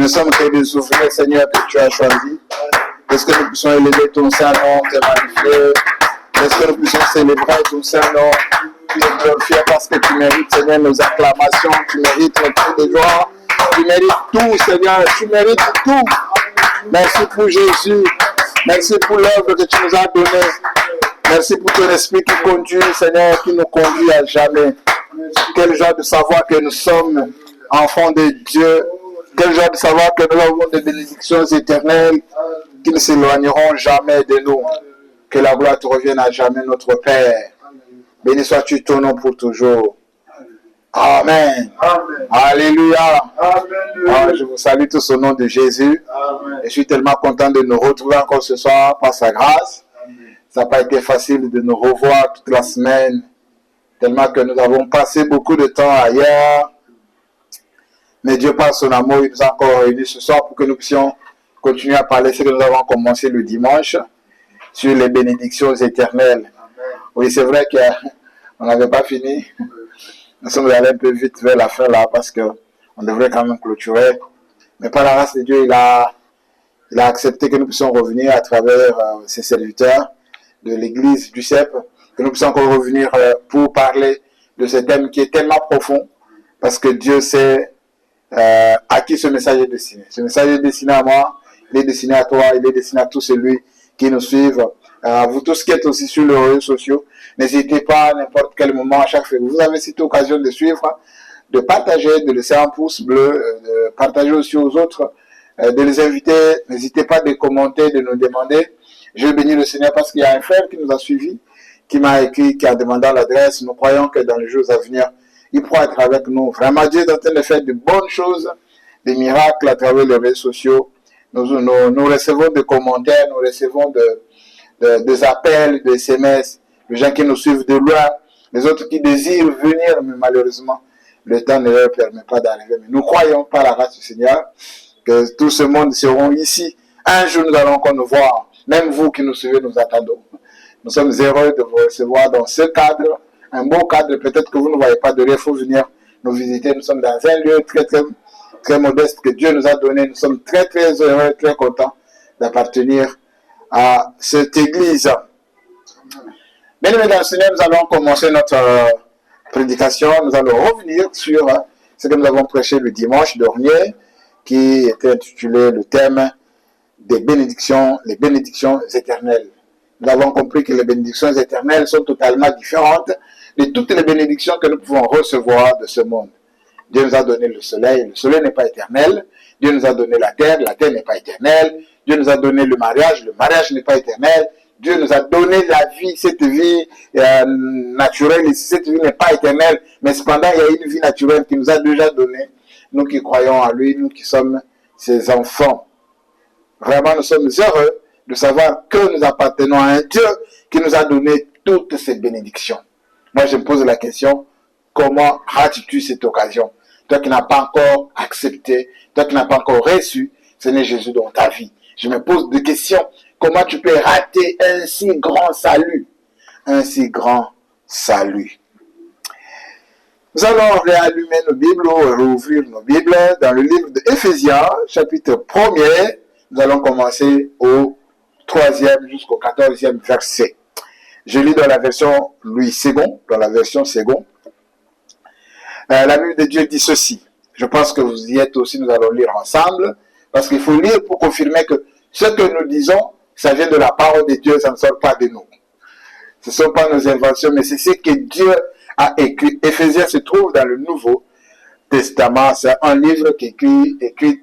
nous sommes que des ouvriers, Seigneur, que tu as choisis. Est-ce que nous puissions élever ton Saint-Nom, te magnifier? Est-ce que nous puissions célébrer ton Saint-Nom, te glorifier parce que tu mérites, Seigneur, nos acclamations, tu mérites notre cri de joie, tu mérites tout, Seigneur, tu mérites tout. Merci pour Jésus, merci pour l'œuvre que tu nous as donnée. Merci pour ton esprit qui conduit, Seigneur, qui nous conduit à jamais. Quelle joie de savoir que nous sommes enfants de Dieu. Quelle joie de savoir que nous avons des bénédictions éternelles qui ne s'éloigneront jamais de nous. Que la gloire te revienne à jamais, notre Père. Béni sois-tu ton nom pour toujours. Amen. Amen. Alléluia. Amen. Je vous salue tous au nom de Jésus. Amen. Et je suis tellement content de nous retrouver encore ce soir par sa grâce. Ça n'a pas été facile de nous revoir toute la semaine, tellement que nous avons passé beaucoup de temps ailleurs. Mais Dieu, par son amour, il nous a encore réunis ce soir pour que nous puissions continuer à parler ce que nous avons commencé le dimanche sur les bénédictions éternelles. Oui, c'est vrai qu'on n'avait pas fini. Nous sommes allés un peu vite vers la fin là parce qu'on devrait quand même clôturer. Mais par la grâce de Dieu, il a accepté que nous puissions revenir à travers ses serviteurs de l'église du CEP, que nous puissions encore revenir pour parler de ce thème qui est tellement profond, parce que Dieu sait à qui ce message est destiné. Ce message est destiné à moi, il est destiné à toi, il est destiné à tous celui qui nous suivent. Vous tous qui êtes aussi sur les réseaux sociaux, n'hésitez pas à n'importe quel moment, à chaque fois, vous avez cette occasion de suivre, de partager, de laisser un pouce bleu, de partager aussi aux autres, de les inviter. N'hésitez pas de commenter, de nous demander. Je bénis le Seigneur parce qu'il y a un frère qui nous a suivis, qui m'a écrit, qui a demandé l'adresse. Nous croyons que dans les jours à venir, il pourra être avec nous. Vraiment, Dieu est en train de faire de bonnes choses, des miracles à travers les réseaux sociaux. Nous recevons des commentaires, nous recevons des appels, des SMS, les gens qui nous suivent de loin, les autres qui désirent venir, mais malheureusement, le temps ne leur permet pas d'arriver. Mais nous croyons par la grâce du Seigneur que tout ce monde seront ici. Un jour, nous allons encore nous voir. Même vous qui nous suivez, nous attendons. Nous sommes heureux de vous recevoir dans ce cadre, un beau cadre. Peut-être que vous ne voyez pas de lieu, il faut venir nous visiter. Nous sommes dans un lieu très, très, très modeste que Dieu nous a donné. Nous sommes très, très heureux, très contents d'appartenir à cette église. Bien aimés dans le Seigneur, nous allons commencer notre prédication. Nous allons revenir sur ce que nous avons prêché le dimanche dernier, qui était intitulé le thème des bénédictions, les bénédictions éternelles. Nous avons compris que les bénédictions éternelles sont totalement différentes de toutes les bénédictions que nous pouvons recevoir de ce monde. Dieu nous a donné le soleil n'est pas éternel. Dieu nous a donné la terre n'est pas éternelle. Dieu nous a donné le mariage n'est pas éternel. Dieu nous a donné la vie, cette vie naturelle ici, cette vie n'est pas éternelle, mais cependant il y a une vie naturelle qui nous a déjà donnée, nous qui croyons en lui, nous qui sommes ses enfants. Vraiment, nous sommes heureux de savoir que nous appartenons à un Dieu qui nous a donné toutes ces bénédictions. Moi, je me pose la question, comment rates-tu cette occasion? Toi qui n'as pas encore accepté, toi qui n'as pas encore reçu Seigneur Jésus dans ta vie. Je me pose des questions. Comment tu peux rater un si grand salut? Un si grand salut. Nous allons réallumer nos Bibles, rouvrir nos Bibles dans le livre d'Éphésiens, chapitre 1er. Nous allons commencer au 3e jusqu'au 14e verset. Je lis dans la version Louis II, dans la version Second. La Bible de Dieu dit ceci. Je pense que vous y êtes aussi, nous allons lire ensemble, parce qu'il faut lire pour confirmer que ce que nous disons, ça vient de la parole de Dieu, ça ne sort pas de nous. Ce ne sont pas nos inventions, mais c'est ce que Dieu a écrit. Éphésiens se trouve dans le Nouveau Testament. C'est un livre qui est écrit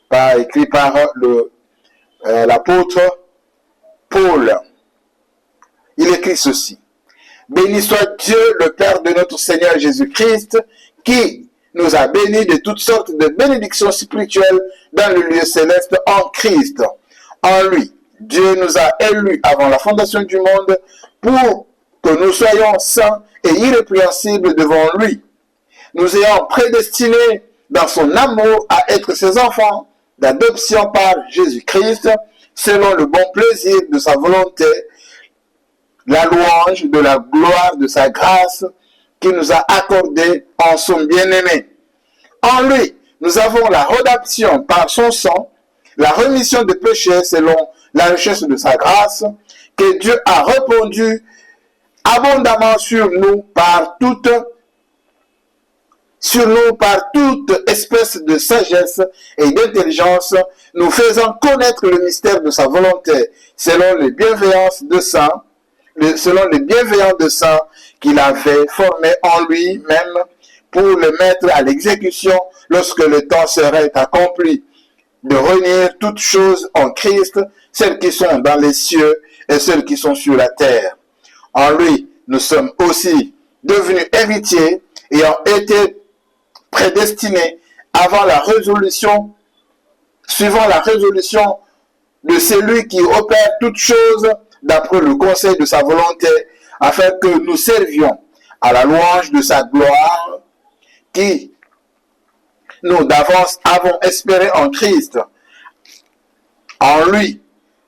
par l'apôtre Paul. Il écrit ceci. Béni soit Dieu, le Père de notre Seigneur Jésus-Christ, qui nous a bénis de toutes sortes de bénédictions spirituelles dans le lieu céleste en Christ. En lui, Dieu nous a élus avant la fondation du monde pour que nous soyons saints et irrépréhensibles devant lui. Nous ayons prédestinés dans son amour à être ses enfants d'adoption par Jésus-Christ, selon le bon plaisir de sa volonté, la louange de la gloire de sa grâce qui nous a accordé en son bien-aimé. En lui, nous avons la rédemption par son sang, la rémission des péchés selon la richesse de sa grâce, que Dieu a répandu abondamment sur nous par toute espèce de sagesse et d'intelligence, nous faisant connaître le mystère de sa volonté, selon les bienveillances de saints, qu'il avait formé en lui-même pour le mettre à l'exécution lorsque le temps serait accompli, de réunir toutes choses en Christ, celles qui sont dans les cieux et celles qui sont sur la terre. En lui, nous sommes aussi devenus héritiers, ayant été prédestinés suivant la résolution de celui qui opère toutes choses d'après le conseil de sa volonté, afin que nous servions à la louange de sa gloire, qui nous d'avance avons espéré en Christ. En lui,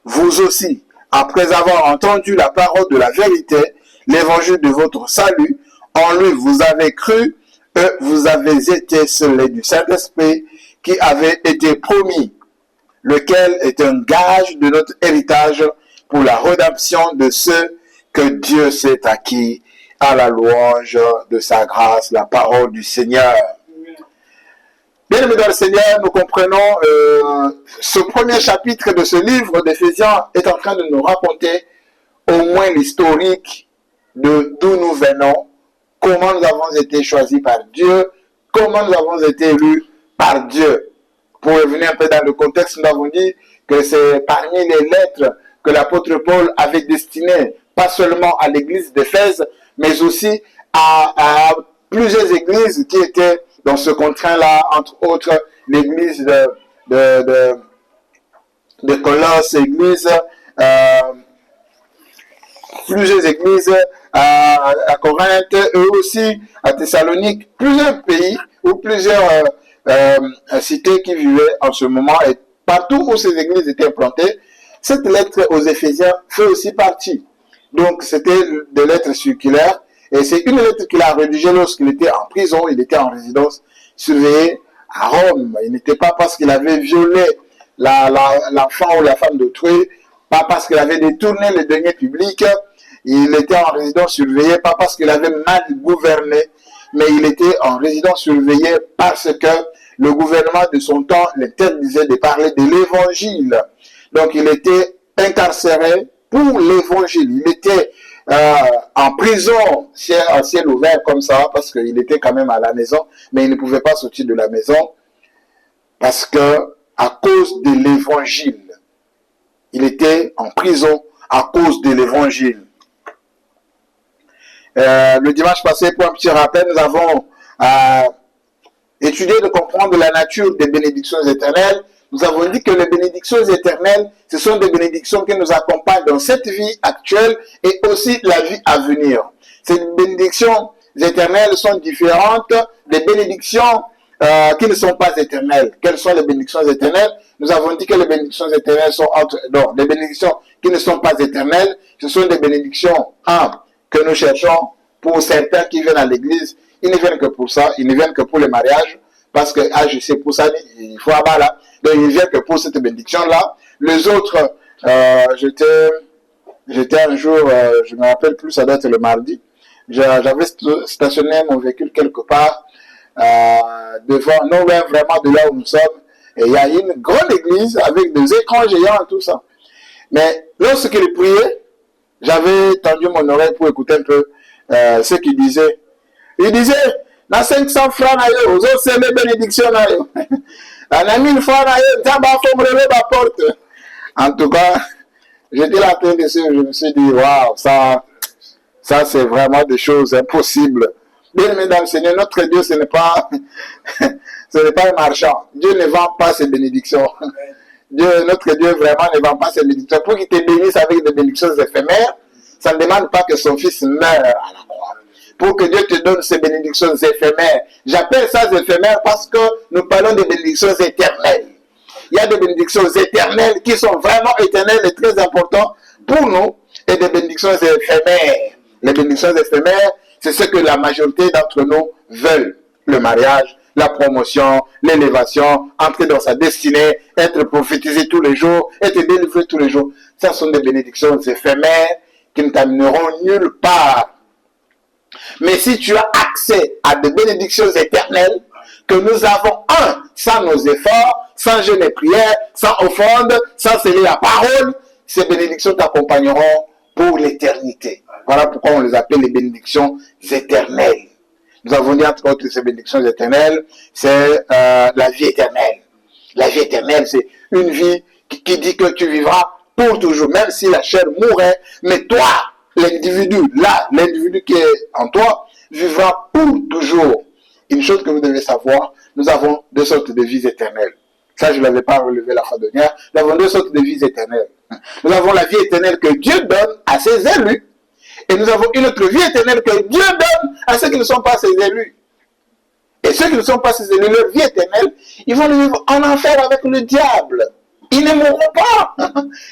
vous aussi, après avoir entendu la parole de la vérité, l'évangile de votre salut, en lui vous avez cru et vous avez été scellés du Saint-Esprit qui avait été promis, lequel est un gage de notre héritage pour la rédemption de ceux que Dieu s'est acquis à la louange de sa grâce, la parole du Seigneur. Bien-aimés dans le Seigneur, nous comprenons ce premier chapitre de ce livre d'Éphésiens est en train de nous raconter au moins l'historique de d'où nous venons, comment nous avons été choisis par Dieu, comment nous avons été élus par Dieu. Pour revenir un peu dans le contexte, nous avons dit que c'est parmi les lettres que l'apôtre Paul avait destinées, pas seulement à l'église d'Éphèse, mais aussi à plusieurs églises qui étaient dans ce contrat-là, entre autres l'église de Colosse, plusieurs églises à Corinthe, eux aussi à Thessalonique, plusieurs pays ou plusieurs cités qui vivaient en ce moment, et partout où ces églises étaient implantées, cette lettre aux Éphésiens fait aussi partie. Donc c'était des lettres circulaires, et c'est une lettre qu'il a rédigée lorsqu'il était en prison, il était en résidence surveillée à Rome. Il n'était pas parce qu'il avait violé l'enfant ou la femme d'autrui, pas parce qu'il avait détourné les deniers publics, il était en résidence surveillée, pas parce qu'il avait mal gouverné, mais il était en résidence surveillée parce que le gouvernement de son temps l'interdisait de parler de l'évangile. Donc il était incarcéré pour l'évangile. Il était en prison, à ciel ouvert comme ça, parce qu'il était quand même à la maison, mais il ne pouvait pas sortir de la maison, parce que à cause de l'évangile, il était en prison à cause de l'évangile. Le dimanche passé, pour un petit rappel, nous avons étudié de comprendre la nature des bénédictions éternelles. Nous avons dit que les bénédictions éternelles, ce sont des bénédictions qui nous accompagnent dans cette vie actuelle et aussi la vie à venir. Ces bénédictions éternelles sont différentes des bénédictions qui ne sont pas éternelles. Quelles sont les bénédictions éternelles? Nous avons dit que les bénédictions éternelles sont non, les bénédictions qui ne sont pas éternelles, ce sont des bénédictions que nous cherchons pour certains qui viennent à l'église. Ils ne viennent que pour ça, ils ne viennent que pour le mariage, parce que je sais pour ça, il faut abattre là. Donc ils viennent que pour cette bénédiction-là. Les autres, j'étais un jour, je me rappelle plus, ça doit être le mardi, j'avais stationné mon véhicule quelque part, devant, non loin vraiment de là où nous sommes, et il y a une grande église avec des écrans géants et tout ça. Mais lorsqu'il priait, j'avais tendu mon oreille pour écouter un peu ce qu'il disait. Il disait, dans 500 francs, aux autres, c'est les bénédictions. Dans 1000 francs, porte. En tout cas, j'étais là en train de je me suis dit, waouh, ça c'est vraiment des choses impossibles. Bien aimé dans le Seigneur, notre Dieu, ce n'est pas un marchand. Dieu ne vend pas ses bénédictions. Notre Dieu vraiment ne vend pas ses bénédictions. Pour qu'il te bénisse avec des bénédictions éphémères, ça ne demande pas que son fils meure à la croix. Pour que Dieu te donne ces bénédictions éphémères. J'appelle ça éphémères parce que nous parlons des bénédictions éternelles. Il y a des bénédictions éternelles qui sont vraiment éternelles et très importantes pour nous, et des bénédictions éphémères. Les bénédictions éphémères, c'est ce que la majorité d'entre nous veulent. Le mariage, la promotion, l'élévation, entrer dans sa destinée, être prophétisé tous les jours, être délivré tous les jours. Ça sont des bénédictions éphémères qui ne t'amèneront nulle part. Mais si tu as accès à des bénédictions éternelles que nous avons, sans nos efforts, sans jeûne et prière, sans offrande, sans sceller la parole, ces bénédictions t'accompagneront pour l'éternité. Voilà pourquoi on les appelle les bénédictions éternelles. Nous avons dit entre autres ces bénédictions éternelles, c'est la vie éternelle. La vie éternelle, c'est une vie qui dit que tu vivras pour toujours, même si la chair mourrait, mais toi, l'individu, là, l'individu qui est en toi, vivra pour toujours. Une chose que vous devez savoir, nous avons deux sortes de vies éternelles. Ça, je ne l'avais pas relevé la fois dernière. Nous avons deux sortes de vies éternelles. Nous avons la vie éternelle que Dieu donne à ses élus. Et nous avons une autre vie éternelle que Dieu donne à ceux qui ne sont pas ses élus. Et ceux qui ne sont pas ses élus, leur vie éternelle, ils vont vivre en enfer avec le diable. Ils ne mourront pas.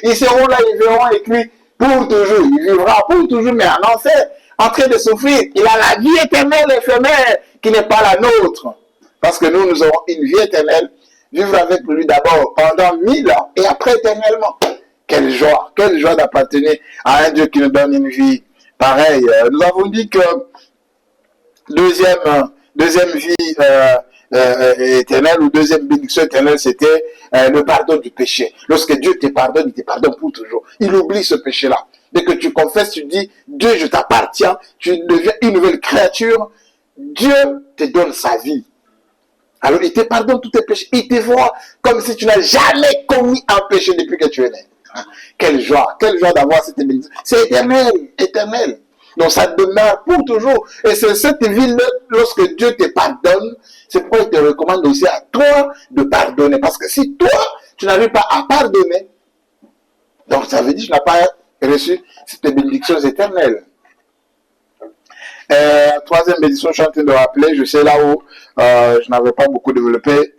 Ils seront là, ils verront écrit pour toujours. Il vivra pour toujours, mais en enfer, en train de souffrir. Il a la vie éternelle éphémère qui n'est pas la nôtre. Parce que nous aurons une vie éternelle, vivre avec lui d'abord pendant 1000 ans et après éternellement. Quelle joie d'appartenir à un Dieu qui nous donne une vie pareille. Nous avons dit que deuxième vie éternelle ou deuxième bénédiction éternelle, c'était le pardon du péché. Lorsque Dieu te pardonne, il te pardonne pour toujours. Il oublie ce péché-là. Dès que tu confesses, tu dis, Dieu, je t'appartiens, tu deviens une nouvelle créature, Dieu te donne sa vie. Alors, il te pardonne tous tes péchés. Il te voit comme si tu n'as jamais commis un péché depuis que tu es né. Quelle joie d'avoir cette bénédiction. C'est éternel, éternel. Donc, ça demeure pour toujours. Et c'est cette vie-là, lorsque Dieu te pardonne, c'est pourquoi il te recommande aussi à toi de pardonner. Parce que si toi, tu n'arrives pas à pardonner, donc ça veut dire que tu n'as pas reçu cette bénédiction éternelle. Troisième bénédiction, je suis en train de rappeler, je sais là où je n'avais pas beaucoup développé.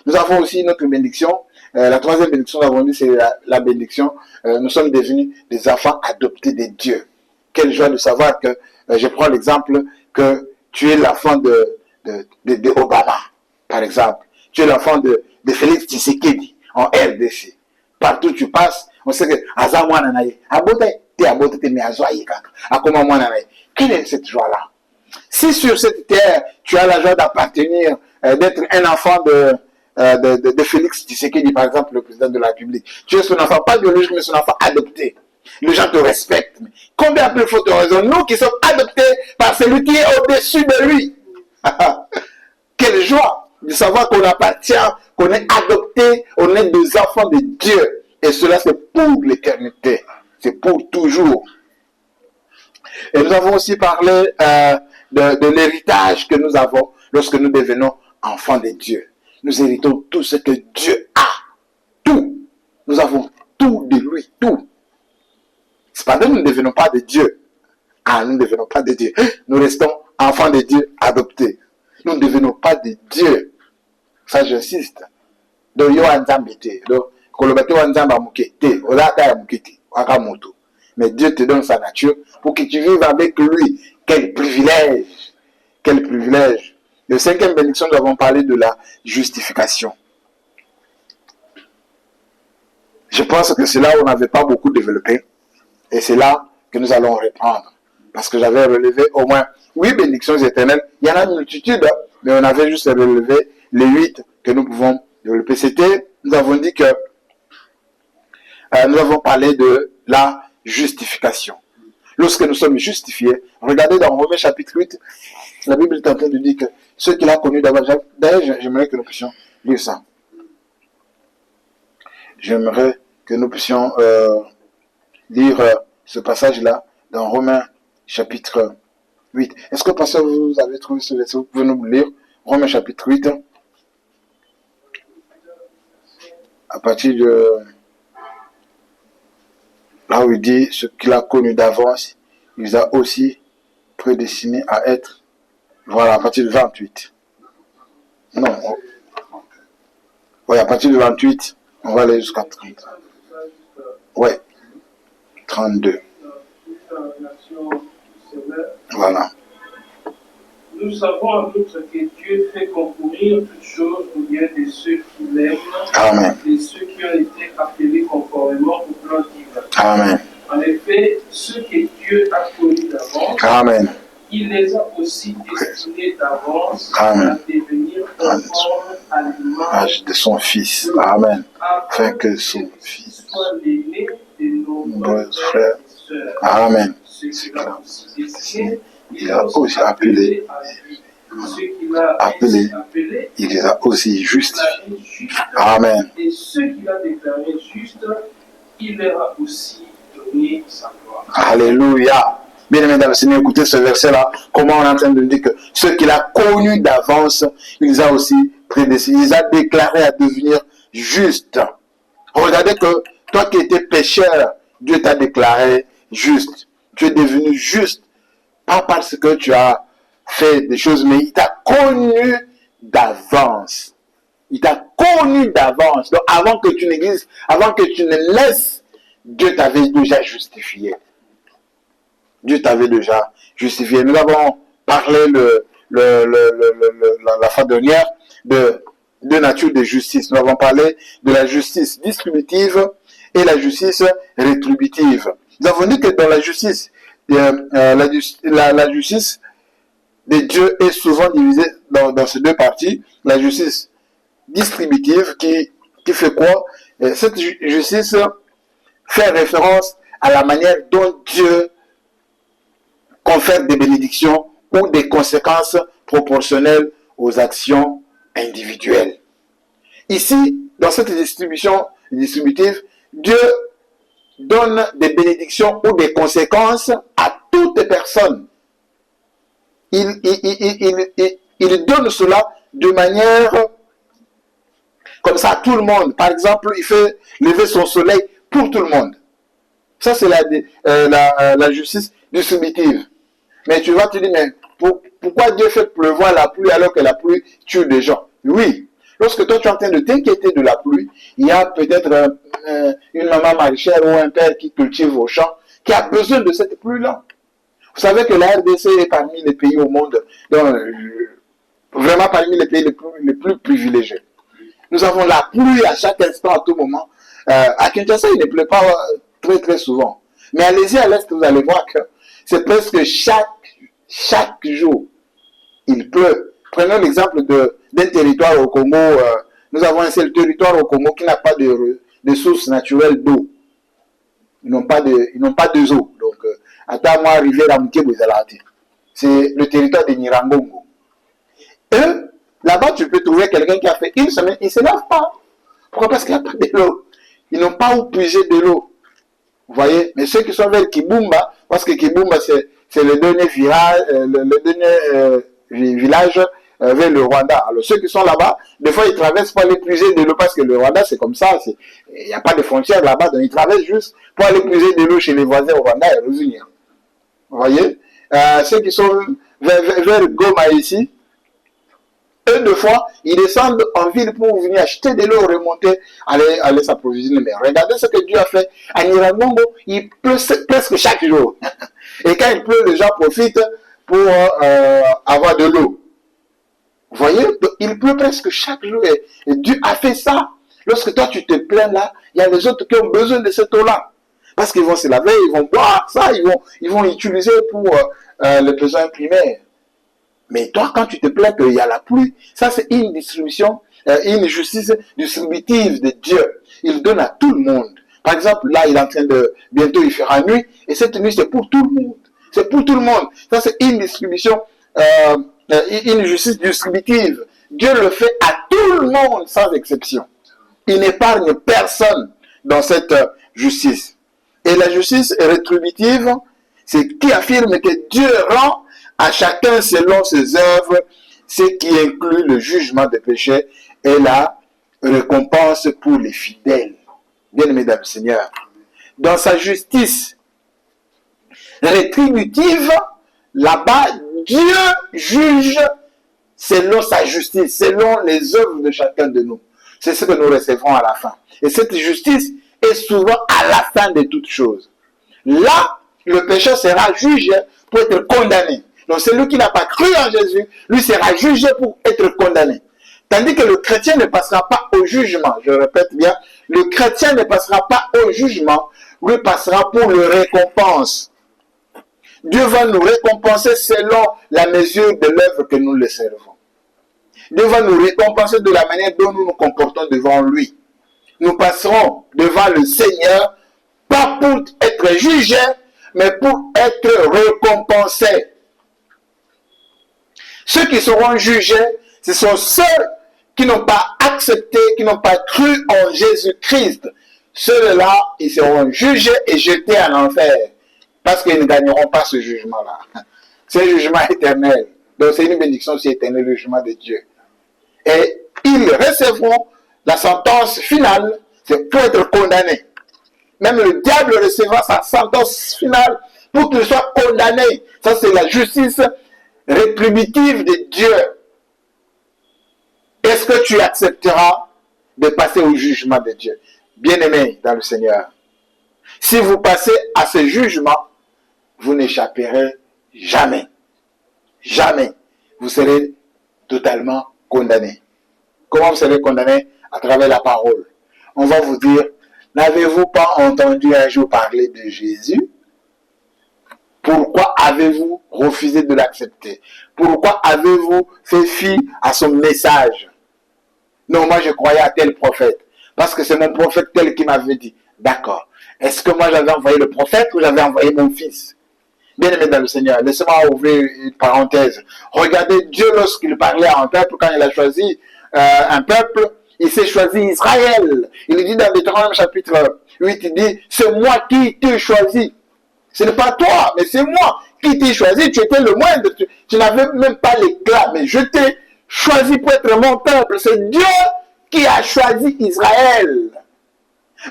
Nous avons aussi une autre bénédiction. La troisième bénédiction, nous avons dit, c'est la bénédiction. Nous sommes devenus des enfants adoptés de Dieu. Quelle joie de savoir que, je prends l'exemple, que tu es l'enfant de Obama, par exemple. Tu es l'enfant de Félix Tshisekedi, en RDC. Partout où tu passes, on sait que quelle est cette joie-là? Si sur cette terre, tu as la joie d'appartenir, d'être un enfant de Félix Tshisekedi, par exemple, le président de la République, tu es son enfant, pas biologique, mais son enfant adopté. Les gens te respectent. Combien plus faut-il raison? Nous qui sommes adoptés par celui qui est au-dessus de lui. Quelle joie de savoir qu'on appartient, qu'on est adopté, on est des enfants de Dieu. Et cela, c'est pour l'éternité. C'est pour toujours. Et nous avons aussi parlé de l'héritage que nous avons lorsque nous devenons enfants de Dieu. Nous héritons tout ce que Dieu a. Tout. Nous avons tout de lui. Tout. C'est pas que nous ne devenons pas de Dieu. Nous ne devenons pas de Dieu. Nous restons enfants de Dieu adoptés. Nous ne devenons pas de Dieu. Ça, j'insiste. Donc, yo anzambete. Donc, kolobate wanzamba mukete. Ozata ya mukete. Wakamoto. Mais Dieu te donne sa nature pour que tu vives avec lui. Quel privilège! Quel privilège! Le cinquième bénédiction, nous avons parlé de la justification. Je pense que c'est là où on n'avait pas beaucoup développé. Et c'est là que nous allons reprendre. Parce que j'avais relevé au moins 8 bénédictions éternelles. Il y en a une multitude, mais on avait juste relevé les 8 que nous pouvons développer. Nous avons dit que nous avons parlé de la justification. Lorsque nous sommes justifiés, regardez dans Romains chapitre 8, la Bible est en train de dire que ceux qu'il a connus d'abord, d'ailleurs j'aimerais que nous puissions lire ça. J'aimerais que nous puissions lire ce passage-là dans Romains chapitre 8. Est-ce que pasteur vous avez trouvé ce verset? Vous pouvez nous lire Romains chapitre 8 à partir de là où il dit ce qu'il a connu d'avance, il les a aussi prédestinés à être. Voilà, à partir de 28. Non. Oui, à partir de 28, on va aller jusqu'à 30. Ouais. 32. Voilà. Nous savons en outre que Dieu fait concourir toutes choses au bien de ceux qui l'aiment, Amen. et ceux qui ont été appelés conformément au plan divin. Amen. En effet, ceux que Dieu a connus d'avance, Amen. il les a aussi destinés d'avance Amen. à devenir conformes à l'image De son Fils. Amen. Afin que son Fils soit l'aîné de nos nombreux frères. et sœurs. Amen. Ceux qu'il a aussi destinés, Il a aussi appelé. à lui. Ceux qu'il a Appelé. appelés, Il les a aussi justifiés. déclarés justes. Amen. Et ceux qu'il a déclarés justes, il leur a aussi donné sa gloire. Alléluia. Bien aimé dans le Seigneur, écoutez ce verset-là. Comment on est en train de dire que ceux qu'il a connus d'avance, il les a aussi prédestinés. Il les a déclarés à devenir justes. Regardez que toi qui étais pécheur, Dieu t'a déclaré juste. Tu es devenu juste. Pas parce que tu as fait des choses, mais il t'a connu d'avance. Il t'a connu d'avance. Donc avant que tu n'existes, avant que tu ne laisses, Dieu t'avait déjà justifié. Dieu t'avait déjà justifié. Nous avons parlé la fois dernière de nature de justice. Nous avons parlé de la justice distributive et la justice rétributive. Nous avons dit que dans la justice, la justice de Dieu est souvent divisée dans ces deux parties. La justice distributive qui fait quoi? Cette justice fait référence à la manière dont Dieu confère des bénédictions ou des conséquences proportionnelles aux actions individuelles. Ici, dans cette distribution distributive, Dieu donne des bénédictions ou des conséquences à toutes les personnes. Il donne cela de manière comme ça à tout le monde. Par exemple, il fait lever son soleil pour tout le monde. Ça, c'est la justice distributive. Mais tu vas te dire, mais pourquoi Dieu fait pleuvoir la pluie alors que la pluie tue des gens? Oui. Lorsque toi, tu es en train de t'inquiéter de la pluie, il y a peut-être une maman maraîchère ou un père qui cultive au champ qui a besoin de cette pluie-là. Vous savez que la RDC est parmi les pays au monde, vraiment parmi les pays les plus privilégiés. Nous avons la pluie à chaque instant, à tout moment. À Kinshasa, il ne pleut pas très très souvent. Mais allez-y à l'est, vous allez voir que c'est presque chaque jour, il pleut. Prenons l'exemple d'un territoire au Congo. Nous avons un seul territoire au Congo qui n'a pas de source naturelle d'eau. Ils n'ont pas de eau. Donc, à moi arriver à Mukebozalati. C'est le territoire de Nirangongo. Eux, là-bas, tu peux trouver quelqu'un qui a fait une semaine, il ne se lave pas. Pourquoi? Parce qu'il n'y a pas de l'eau. Ils n'ont pas où puiser de l'eau. Vous voyez? Mais ceux qui sont vers Kibumba, parce que Kibumba, c'est le dernier village vers le Rwanda. Alors ceux qui sont là-bas, des fois ils traversent pour aller puiser de l'eau parce que le Rwanda c'est comme ça, il n'y a pas de frontières là-bas, donc ils traversent juste pour aller puiser de l'eau chez les voisins au Rwanda et revenir. Vous voyez? Ceux qui sont vers Goma ici, eux deux fois, ils descendent en ville pour venir acheter de l'eau, remonter, aller s'approvisionner. Mais regardez ce que Dieu a fait. À Nirangongo, il pleut presque chaque jour. Et quand il pleut, les gens profitent pour avoir de l'eau. Vous voyez, il pleut presque chaque jour. Et Dieu a fait ça. Lorsque toi, tu te plains là, il y a les autres qui ont besoin de cette eau-là. Parce qu'ils vont se laver, ils vont boire ça, ils vont utiliser pour les besoins primaires. Mais toi, quand tu te plains qu'il y a la pluie, ça c'est une distribution, une justice distributive de Dieu. Il donne à tout le monde. Par exemple, là, il est en train de, bientôt il fera nuit, et cette nuit c'est pour tout le monde. C'est pour tout le monde. Ça c'est une distribution, une justice distributive. Dieu le fait à tout le monde, sans exception. Il n'épargne personne dans cette justice. Et la justice rétributive, c'est qui affirme que Dieu rend à chacun selon ses œuvres, ce qui inclut le jugement des péchés et la récompense pour les fidèles. Bien aimés mesdames et seigneurs, dans sa justice rétributive, là-bas, Dieu juge selon sa justice, selon les œuvres de chacun de nous. C'est ce que nous recevrons à la fin. Et cette justice est souvent à la fin de toutes choses. Là, le pécheur sera jugé pour être condamné. Donc celui qui n'a pas cru en Jésus, lui sera jugé pour être condamné. Tandis que le chrétien ne passera pas au jugement. Je répète bien, le chrétien ne passera pas au jugement, lui passera pour le récompense. Dieu va nous récompenser selon la mesure de l'œuvre que nous le servons. Dieu va nous récompenser de la manière dont nous nous comportons devant lui. Nous passerons devant le Seigneur, pas pour être jugés, mais pour être récompensés. Ceux qui seront jugés, ce sont ceux qui n'ont pas accepté, qui n'ont pas cru en Jésus-Christ. Ceux-là, ils seront jugés et jetés en enfer. Parce qu'ils ne gagneront pas ce jugement-là. C'est un jugement éternel. Donc c'est une bénédiction aussi éternelle, le jugement de Dieu. Et ils recevront la sentence finale, c'est pour être condamnés. Même le diable recevra sa sentence finale pour qu'il soit condamné. Ça, c'est la justice rétributive de Dieu. Est-ce que tu accepteras de passer au jugement de Dieu? Bien-aimés dans le Seigneur, si vous passez à ce jugement, vous n'échapperez jamais. Jamais. Vous serez totalement condamné. Comment vous serez condamné? À travers la parole. On va vous dire, n'avez-vous pas entendu un jour parler de Jésus? Pourquoi avez-vous refusé de l'accepter? Pourquoi avez-vous fait fi à son message? Non, moi je croyais à tel prophète. Parce que c'est mon prophète tel qui m'avait dit. D'accord. Est-ce que moi j'avais envoyé le prophète ou j'avais envoyé mon fils? Bien-aimé dans le Seigneur, laissez-moi ouvrir une parenthèse. Regardez Dieu lorsqu'il parlait à un peuple, quand il a choisi un peuple, il s'est choisi Israël. Il dit dans Deutéronome chapitre 8, il dit, c'est moi qui t'ai choisi. Ce n'est pas toi, mais c'est moi qui t'ai choisi. Tu étais le moindre, tu n'avais même pas l'éclat, mais je t'ai choisi pour être mon peuple. C'est Dieu qui a choisi Israël.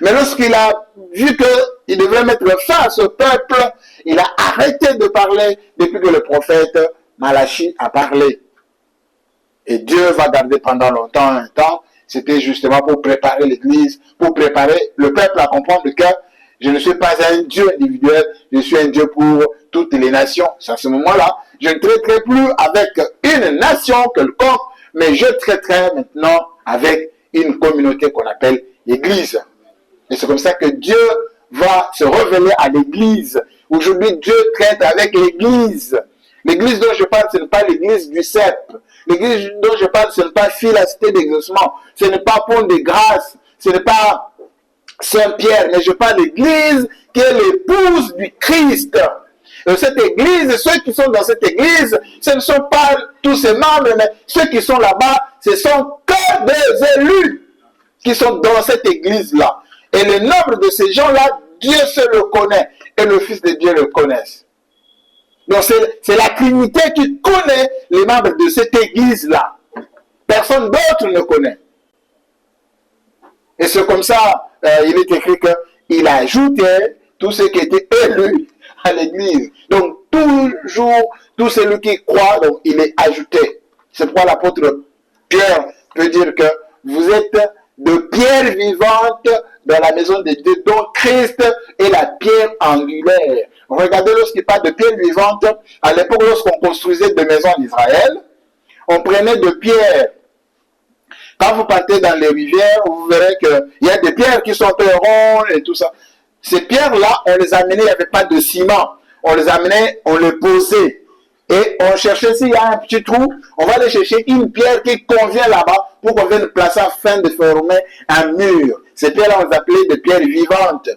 Mais lorsqu'il a vu qu'il devait mettre fin à ce peuple, il a arrêté de parler depuis que le prophète Malachi a parlé. Et Dieu va garder pendant longtemps un temps. C'était justement pour préparer l'Église, pour préparer le peuple à comprendre que je ne suis pas un Dieu individuel, je suis un Dieu pour toutes les nations. C'est à ce moment-là, je ne traiterai plus avec une nation quelconque, mais je traiterai maintenant avec une communauté qu'on appelle l'Église. Et c'est comme ça que Dieu va se révéler à l'Église. Aujourd'hui, Dieu traite avec l'Église. L'Église dont je parle, ce n'est pas l'Église du CEP. L'Église dont je parle, ce n'est pas Philasté d'exaucement. Ce n'est pas Pont de Grâce. Ce n'est pas Saint-Pierre. Mais je parle d'Église qui est l'épouse du Christ. Et cette Église, ceux qui sont dans cette Église, ce ne sont pas tous ses membres, mais ceux qui sont là-bas, ce sont que des élus qui sont dans cette Église-là. Et le nombre de ces gens-là, Dieu seul le connaît. Et le Fils de Dieu le connaît. Donc c'est la Trinité qui connaît les membres de cette Église-là. Personne d'autre ne connaît. Et c'est comme ça, il est écrit qu'il a ajouté tous ceux qui étaient élus à l'Église. Donc toujours, tout celui qui croit, donc il est ajouté. C'est pourquoi l'apôtre Pierre peut dire que vous êtes de pierre vivante dans la maison de Dieu, dont Christ est la pierre angulaire. Regardez lorsqu'il parle de pierre vivante, à l'époque lorsqu'on construisait des maisons en Israël, on prenait de pierres. Quand vous partez dans les rivières, vous verrez qu'il y a des pierres qui sont rondes et tout ça. Ces pierres-là, on les amenait, il n'y avait pas de ciment. On les amenait, on les posait. Et on cherchait s'il y a un petit trou, on va aller chercher une pierre qui convient là-bas pour qu'on vienne placer afin de former un mur. Ces pierres-là, on les appelait des pierres vivantes.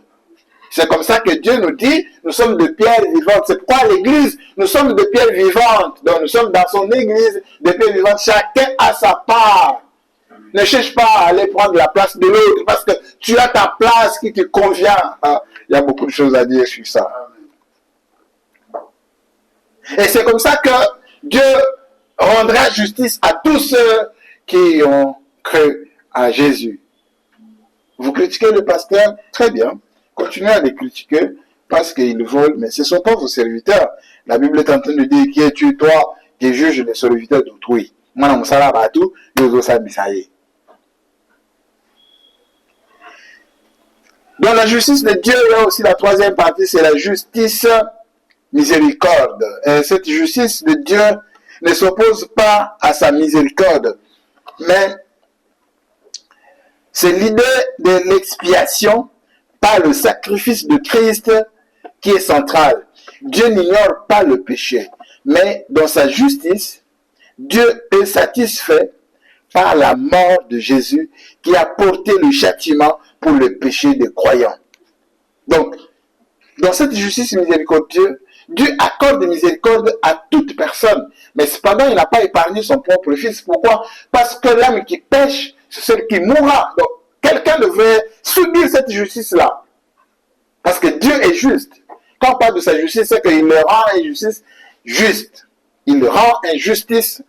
C'est comme ça que Dieu nous dit, nous sommes de pierres vivantes. C'est pourquoi l'Église, nous sommes de pierres vivantes. Donc nous sommes dans son Église de pierres vivantes. Chacun a sa part. Ne cherche pas à aller prendre la place de l'autre parce que tu as ta place qui te convient. Ah, il y a beaucoup de choses à dire sur ça. Et c'est comme ça que Dieu rendra justice à tous ceux qui ont cru à Jésus. Vous critiquez le pasteur, très bien. Continuez à les critiquer parce qu'ils volent, mais ce ne sont pas vos serviteurs. La Bible est en train de dire qui es-tu, toi, qui juges les serviteurs d'autrui. Moi, dans mon salabatou, je veux ça, Dans la justice de Dieu, il y a aussi la troisième partie, c'est la justice miséricorde. Et cette justice de Dieu ne s'oppose pas à sa miséricorde, mais c'est l'idée de l'expiation par le sacrifice de Christ qui est centrale. Dieu n'ignore pas le péché, mais dans sa justice, Dieu est satisfait par la mort de Jésus qui a porté le châtiment pour le péché des croyants. Donc, dans cette justice miséricordieuse, Dieu accorde miséricorde à toute personne. Mais cependant, il n'a pas épargné son propre fils. Pourquoi? Parce que l'âme qui pêche, c'est celle qui mourra. Donc, quelqu'un devrait subir cette justice-là. Parce que Dieu est juste. Quand on parle de sa justice, c'est qu'il le rend une justice juste. Il le rend une justice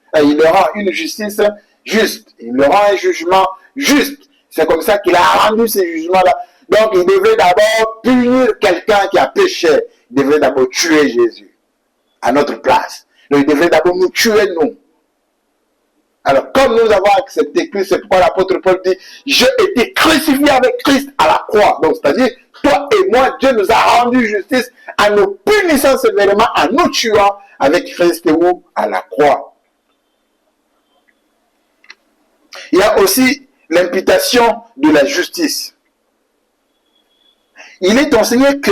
juste. Il le rend un jugement juste. C'est comme ça qu'il a rendu ces jugements-là. Donc, il devait d'abord punir quelqu'un qui a péché. Il devait d'abord tuer Jésus à notre place. Donc, il devait d'abord nous tuer, nous. Alors, comme nous avons accepté Christ, c'est pourquoi l'apôtre Paul dit « J'ai été crucifié avec Christ à la croix ». Donc, c'est-à-dire, toi et moi, Dieu nous a rendu justice en nous punissant sévèrement, en nous tuant avec Christ ou à la croix. Il y a aussi l'imputation de la justice. Il est enseigné que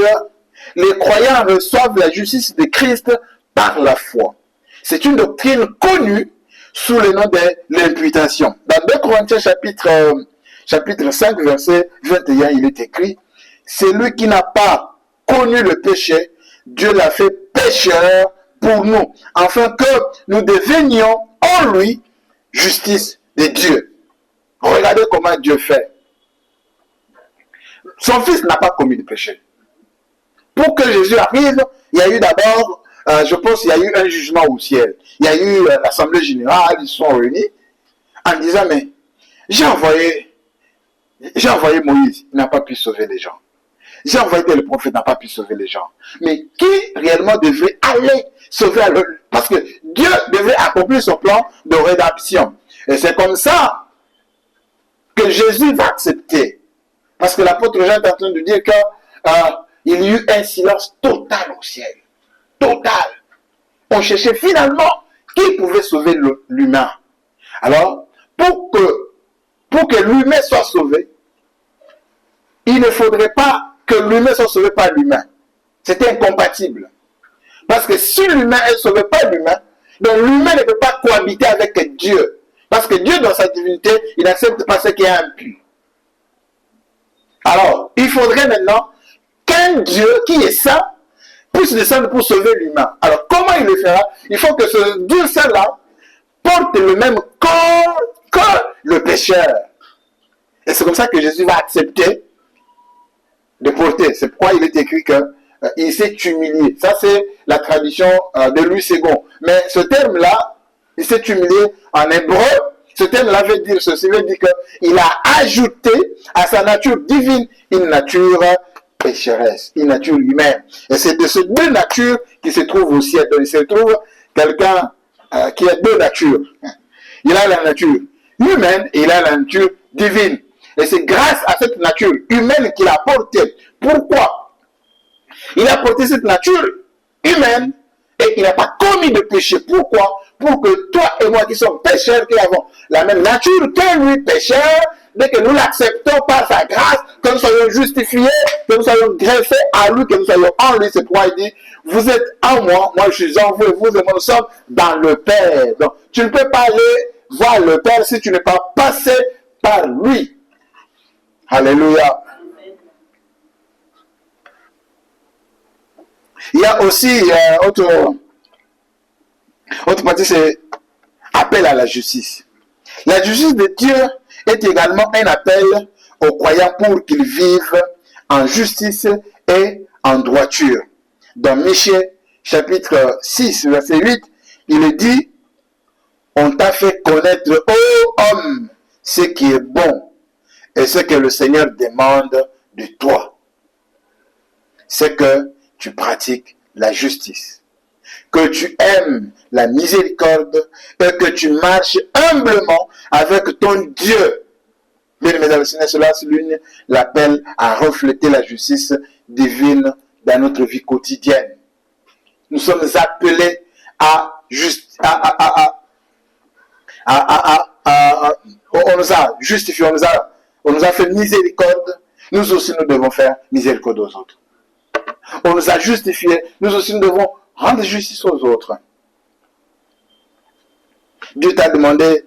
les croyants reçoivent la justice de Christ par la foi. C'est une doctrine connue sous le nom de l'imputation. Dans 2 Corinthiens chapitre 5, verset 21, il est écrit « Celui qui n'a pas connu le péché, Dieu l'a fait pécheur pour nous, afin que nous devenions en lui justice de Dieu. » Regardez comment Dieu fait. Son fils n'a pas commis de péché. Pour que Jésus arrive, il y a eu d'abord, je pense qu'il y a eu un jugement au ciel. Il y a eu l'assemblée générale, ils se sont réunis en disant, mais j'ai envoyé Moïse, il n'a pas pu sauver les gens. J'ai envoyé le prophète, n'a pas pu sauver les gens. Mais qui réellement devait aller sauver parce que Dieu devait accomplir son plan de rédemption. Et c'est comme ça que Jésus va accepter. Parce que l'apôtre Jean est en train de dire qu'il y eut un silence total au ciel. Total. On cherchait finalement qui pouvait sauver l'humain. Alors, pour que l'humain soit sauvé, il ne faudrait pas que l'humain soit sauvé par l'humain. C'était incompatible. Parce que si l'humain est sauvé par l'humain, donc l'humain ne peut pas cohabiter avec Dieu. Parce que Dieu, dans sa divinité, il n'accepte pas ce qui est impur. Alors, il faudrait maintenant qu'un Dieu qui est saint puisse descendre pour sauver l'humain. Alors, comment il le fera? Il faut que ce Dieu saint-là porte le même corps que le pécheur. Et c'est comme ça que Jésus va accepter de porter. C'est pourquoi il est écrit qu'il s'est humilié. Ça, c'est la tradition de Louis II. Mais ce terme-là, il s'est humilié en hébreu. Ce terme-là veut dire ceci, veut dire qu'il a ajouté à sa nature divine une nature pécheresse, une nature humaine. Et c'est de ces deux natures qui se trouvent au ciel. Donc il se trouve quelqu'un qui a deux natures. Il a la nature humaine et il a la nature divine. Et c'est grâce à cette nature humaine qu'il a porté. Pourquoi? Il a porté cette nature humaine et il n'a pas commis de péché. Pourquoi? Pour que toi et moi qui sommes pécheurs, qui avons la même nature que lui, pécheur, dès que nous l'acceptons par sa grâce, que nous soyons justifiés, que nous soyons greffés à lui, que nous soyons en lui, c'est pourquoi il dit, vous êtes en moi, moi je suis en vous, et vous et moi nous sommes dans le Père. Donc, tu ne peux pas aller voir le Père si tu n'es pas passé par lui. Alléluia. Il y a aussi autre partie, c'est appel à la justice. La justice de Dieu est également un appel aux croyants pour qu'ils vivent en justice et en droiture. Dans Michée, chapitre 6, verset 8, il est dit, on t'a fait connaître, ô homme, ce qui est bon et ce que le Seigneur demande de toi. C'est que tu pratiques la justice, que tu aimes la miséricorde et que tu marches humblement avec ton Dieu. Bien, mesdames et messieurs, cela souligne l'appel à refléter la justice divine dans notre vie quotidienne. Nous sommes appelés à juste, on nous a justifié, on nous a fait miséricorde. Nous aussi, nous devons faire miséricorde aux autres. On nous a justifiés, nous aussi, nous devons rendre justice aux autres. Dieu t'a demandé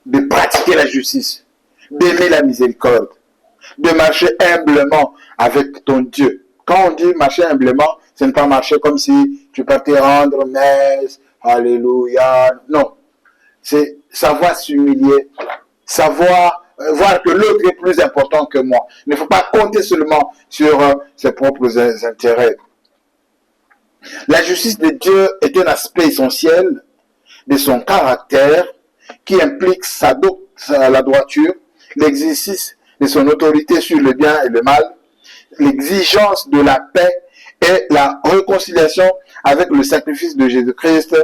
de pratiquer la justice, d'aimer la miséricorde, de marcher humblement avec ton Dieu. Quand on dit marcher humblement, ce n'est pas marcher comme si tu partais rendre messe, alléluia. Non, c'est savoir s'humilier, savoir voir que l'autre est plus important que moi. Il ne faut pas compter seulement sur ses propres intérêts. La justice de Dieu est un aspect essentiel de son caractère qui implique la droiture, l'exercice de son autorité sur le bien et le mal, l'exigence de la paix et la réconciliation avec le sacrifice de Jésus-Christ.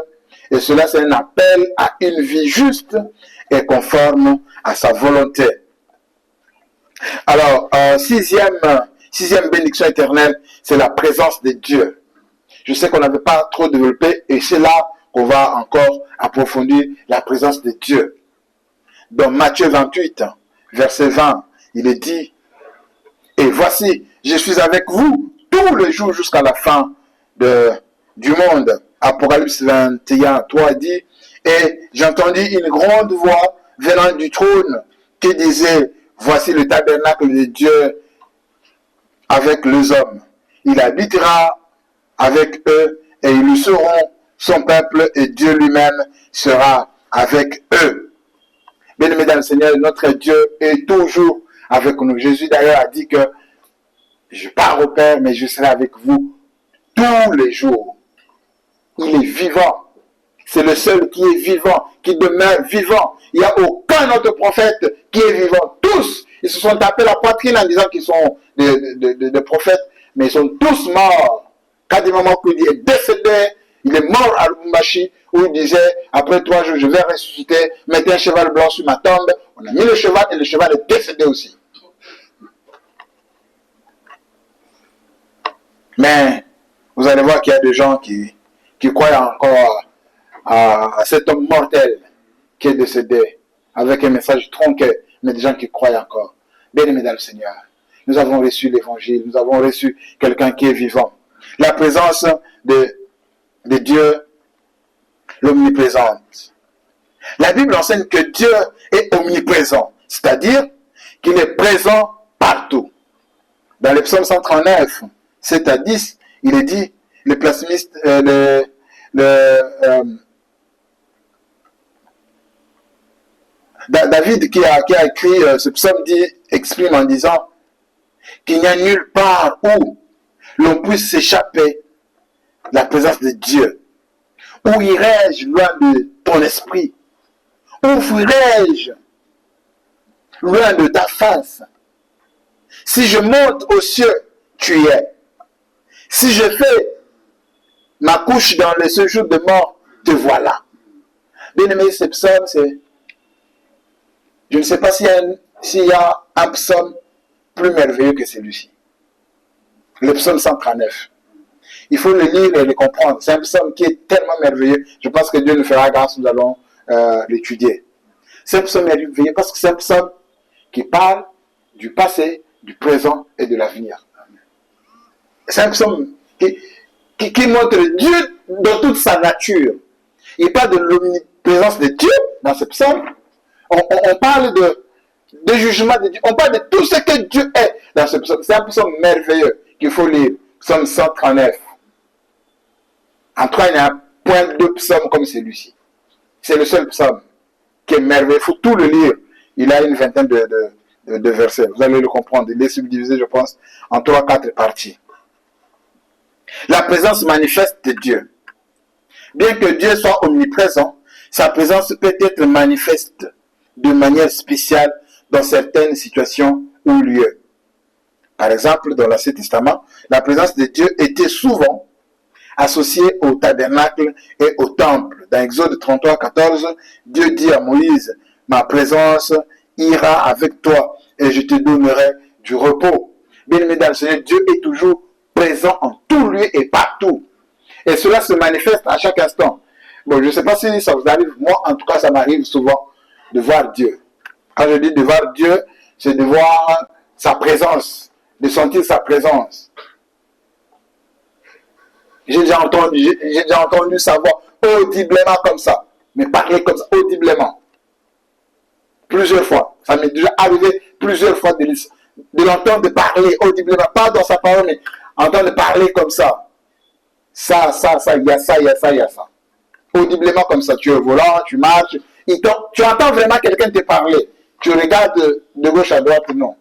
Et cela, c'est un appel à une vie juste et conforme à sa volonté. Alors, sixième bénédiction éternelle, c'est la présence de Dieu. Je sais qu'on n'avait pas trop développé et c'est là qu'on va encore approfondir la présence de Dieu. Dans Matthieu 28, verset 20, il est dit, « Et voici, je suis avec vous tous les jours jusqu'à la fin du monde. » Apocalypse 21, 3 dit, « Et j'entendis une grande voix venant du trône qui disait, « Voici le tabernacle de Dieu avec les hommes. Il habitera avec eux et ils seront son peuple et Dieu lui-même sera avec eux. » Bien-aimés dans le Seigneur, notre Dieu est toujours avec nous. Jésus d'ailleurs a dit que je pars au Père, mais je serai avec vous tous les jours. Il est vivant. C'est le seul qui est vivant, qui demeure vivant. Il n'y a aucun autre prophète qui est vivant. Tous, ils se sont tapés la poitrine en disant qu'ils sont des prophètes, mais ils sont tous morts. Kadimama Koudi est décédé, il est mort à Lubumbashi, où il disait, après 3 jours, je vais ressusciter, mettez un cheval blanc sur ma tombe. On a mis le cheval et le cheval est décédé aussi. Mais vous allez voir qu'il y a des gens qui croient encore à cet homme mortel qui est décédé avec un message tronqué, mais des gens qui croient encore. Bien-aimés dans le Seigneur, nous avons reçu l'évangile, nous avons reçu quelqu'un qui est vivant. La présence de Dieu, l'omniprésence. La Bible enseigne que Dieu est omniprésent, c'est-à-dire qu'il est présent partout. Dans le psaume 139, 7 à 10, il est dit, le psalmiste, David qui a écrit ce psaume exprime en disant qu'il n'y a nulle part où l'on puisse s'échapper de la présence de Dieu. Où irai-je loin de ton esprit? Où fuirai-je loin de ta face? Si je monte aux cieux, tu y es. Si je fais ma couche dans les séjours de mort, te voilà. Bien aimé, ce psaume, c'est... Je ne sais pas s'il y a un psaume plus merveilleux que celui-ci. Le psaume 139. Il faut le lire et le comprendre. C'est un psaume qui est tellement merveilleux. Je pense que Dieu nous fera grâce, nous allons l'étudier. C'est un psaume merveilleux parce que c'est un psaume qui parle du passé, du présent et de l'avenir. C'est un psaume qui montre Dieu dans toute sa nature. Il parle de l'omniprésence de Dieu dans ce psaume. On parle de jugement de Dieu. On parle de tout ce que Dieu est dans ce psaume. C'est un psaume merveilleux qu'il faut lire. Psaume 139. En trois, il n'y a point de psaume comme celui-ci. C'est le seul psaume qui est merveilleux. Il faut tout le lire. Il a une vingtaine de versets. Vous allez le comprendre. Il est subdivisé, je pense, en 3-4 parties. La présence manifeste de Dieu. Bien que Dieu soit omniprésent, sa présence peut être manifeste de manière spéciale dans certaines situations ou lieux. Par exemple, dans l'Ancien Testament, la présence de Dieu était souvent associée au tabernacle et au temple. Dans Exode 33, 14, Dieu dit à Moïse, « Ma présence ira avec toi et je te donnerai du repos. » Bien aimé dans le Seigneur, Dieu est toujours présent en tout lieu et partout. Et cela se manifeste à chaque instant. Bon, je ne sais pas si ça vous arrive. Moi, en tout cas, ça m'arrive souvent de voir Dieu. Quand je dis de voir Dieu, c'est de voir sa présence, de sentir sa présence. J'ai déjà entendu sa voix audiblement comme ça, mais parler comme ça audiblement. Plusieurs fois. Ça m'est déjà arrivé plusieurs fois de l'entendre parler audiblement, pas dans sa parole, mais entendre parler comme ça. Ça, il y a ça, il y a ça, il y a ça. Audiblement comme ça. Tu es au volant, tu marches, tu entends vraiment quelqu'un te parler. Tu regardes de gauche à droite, non.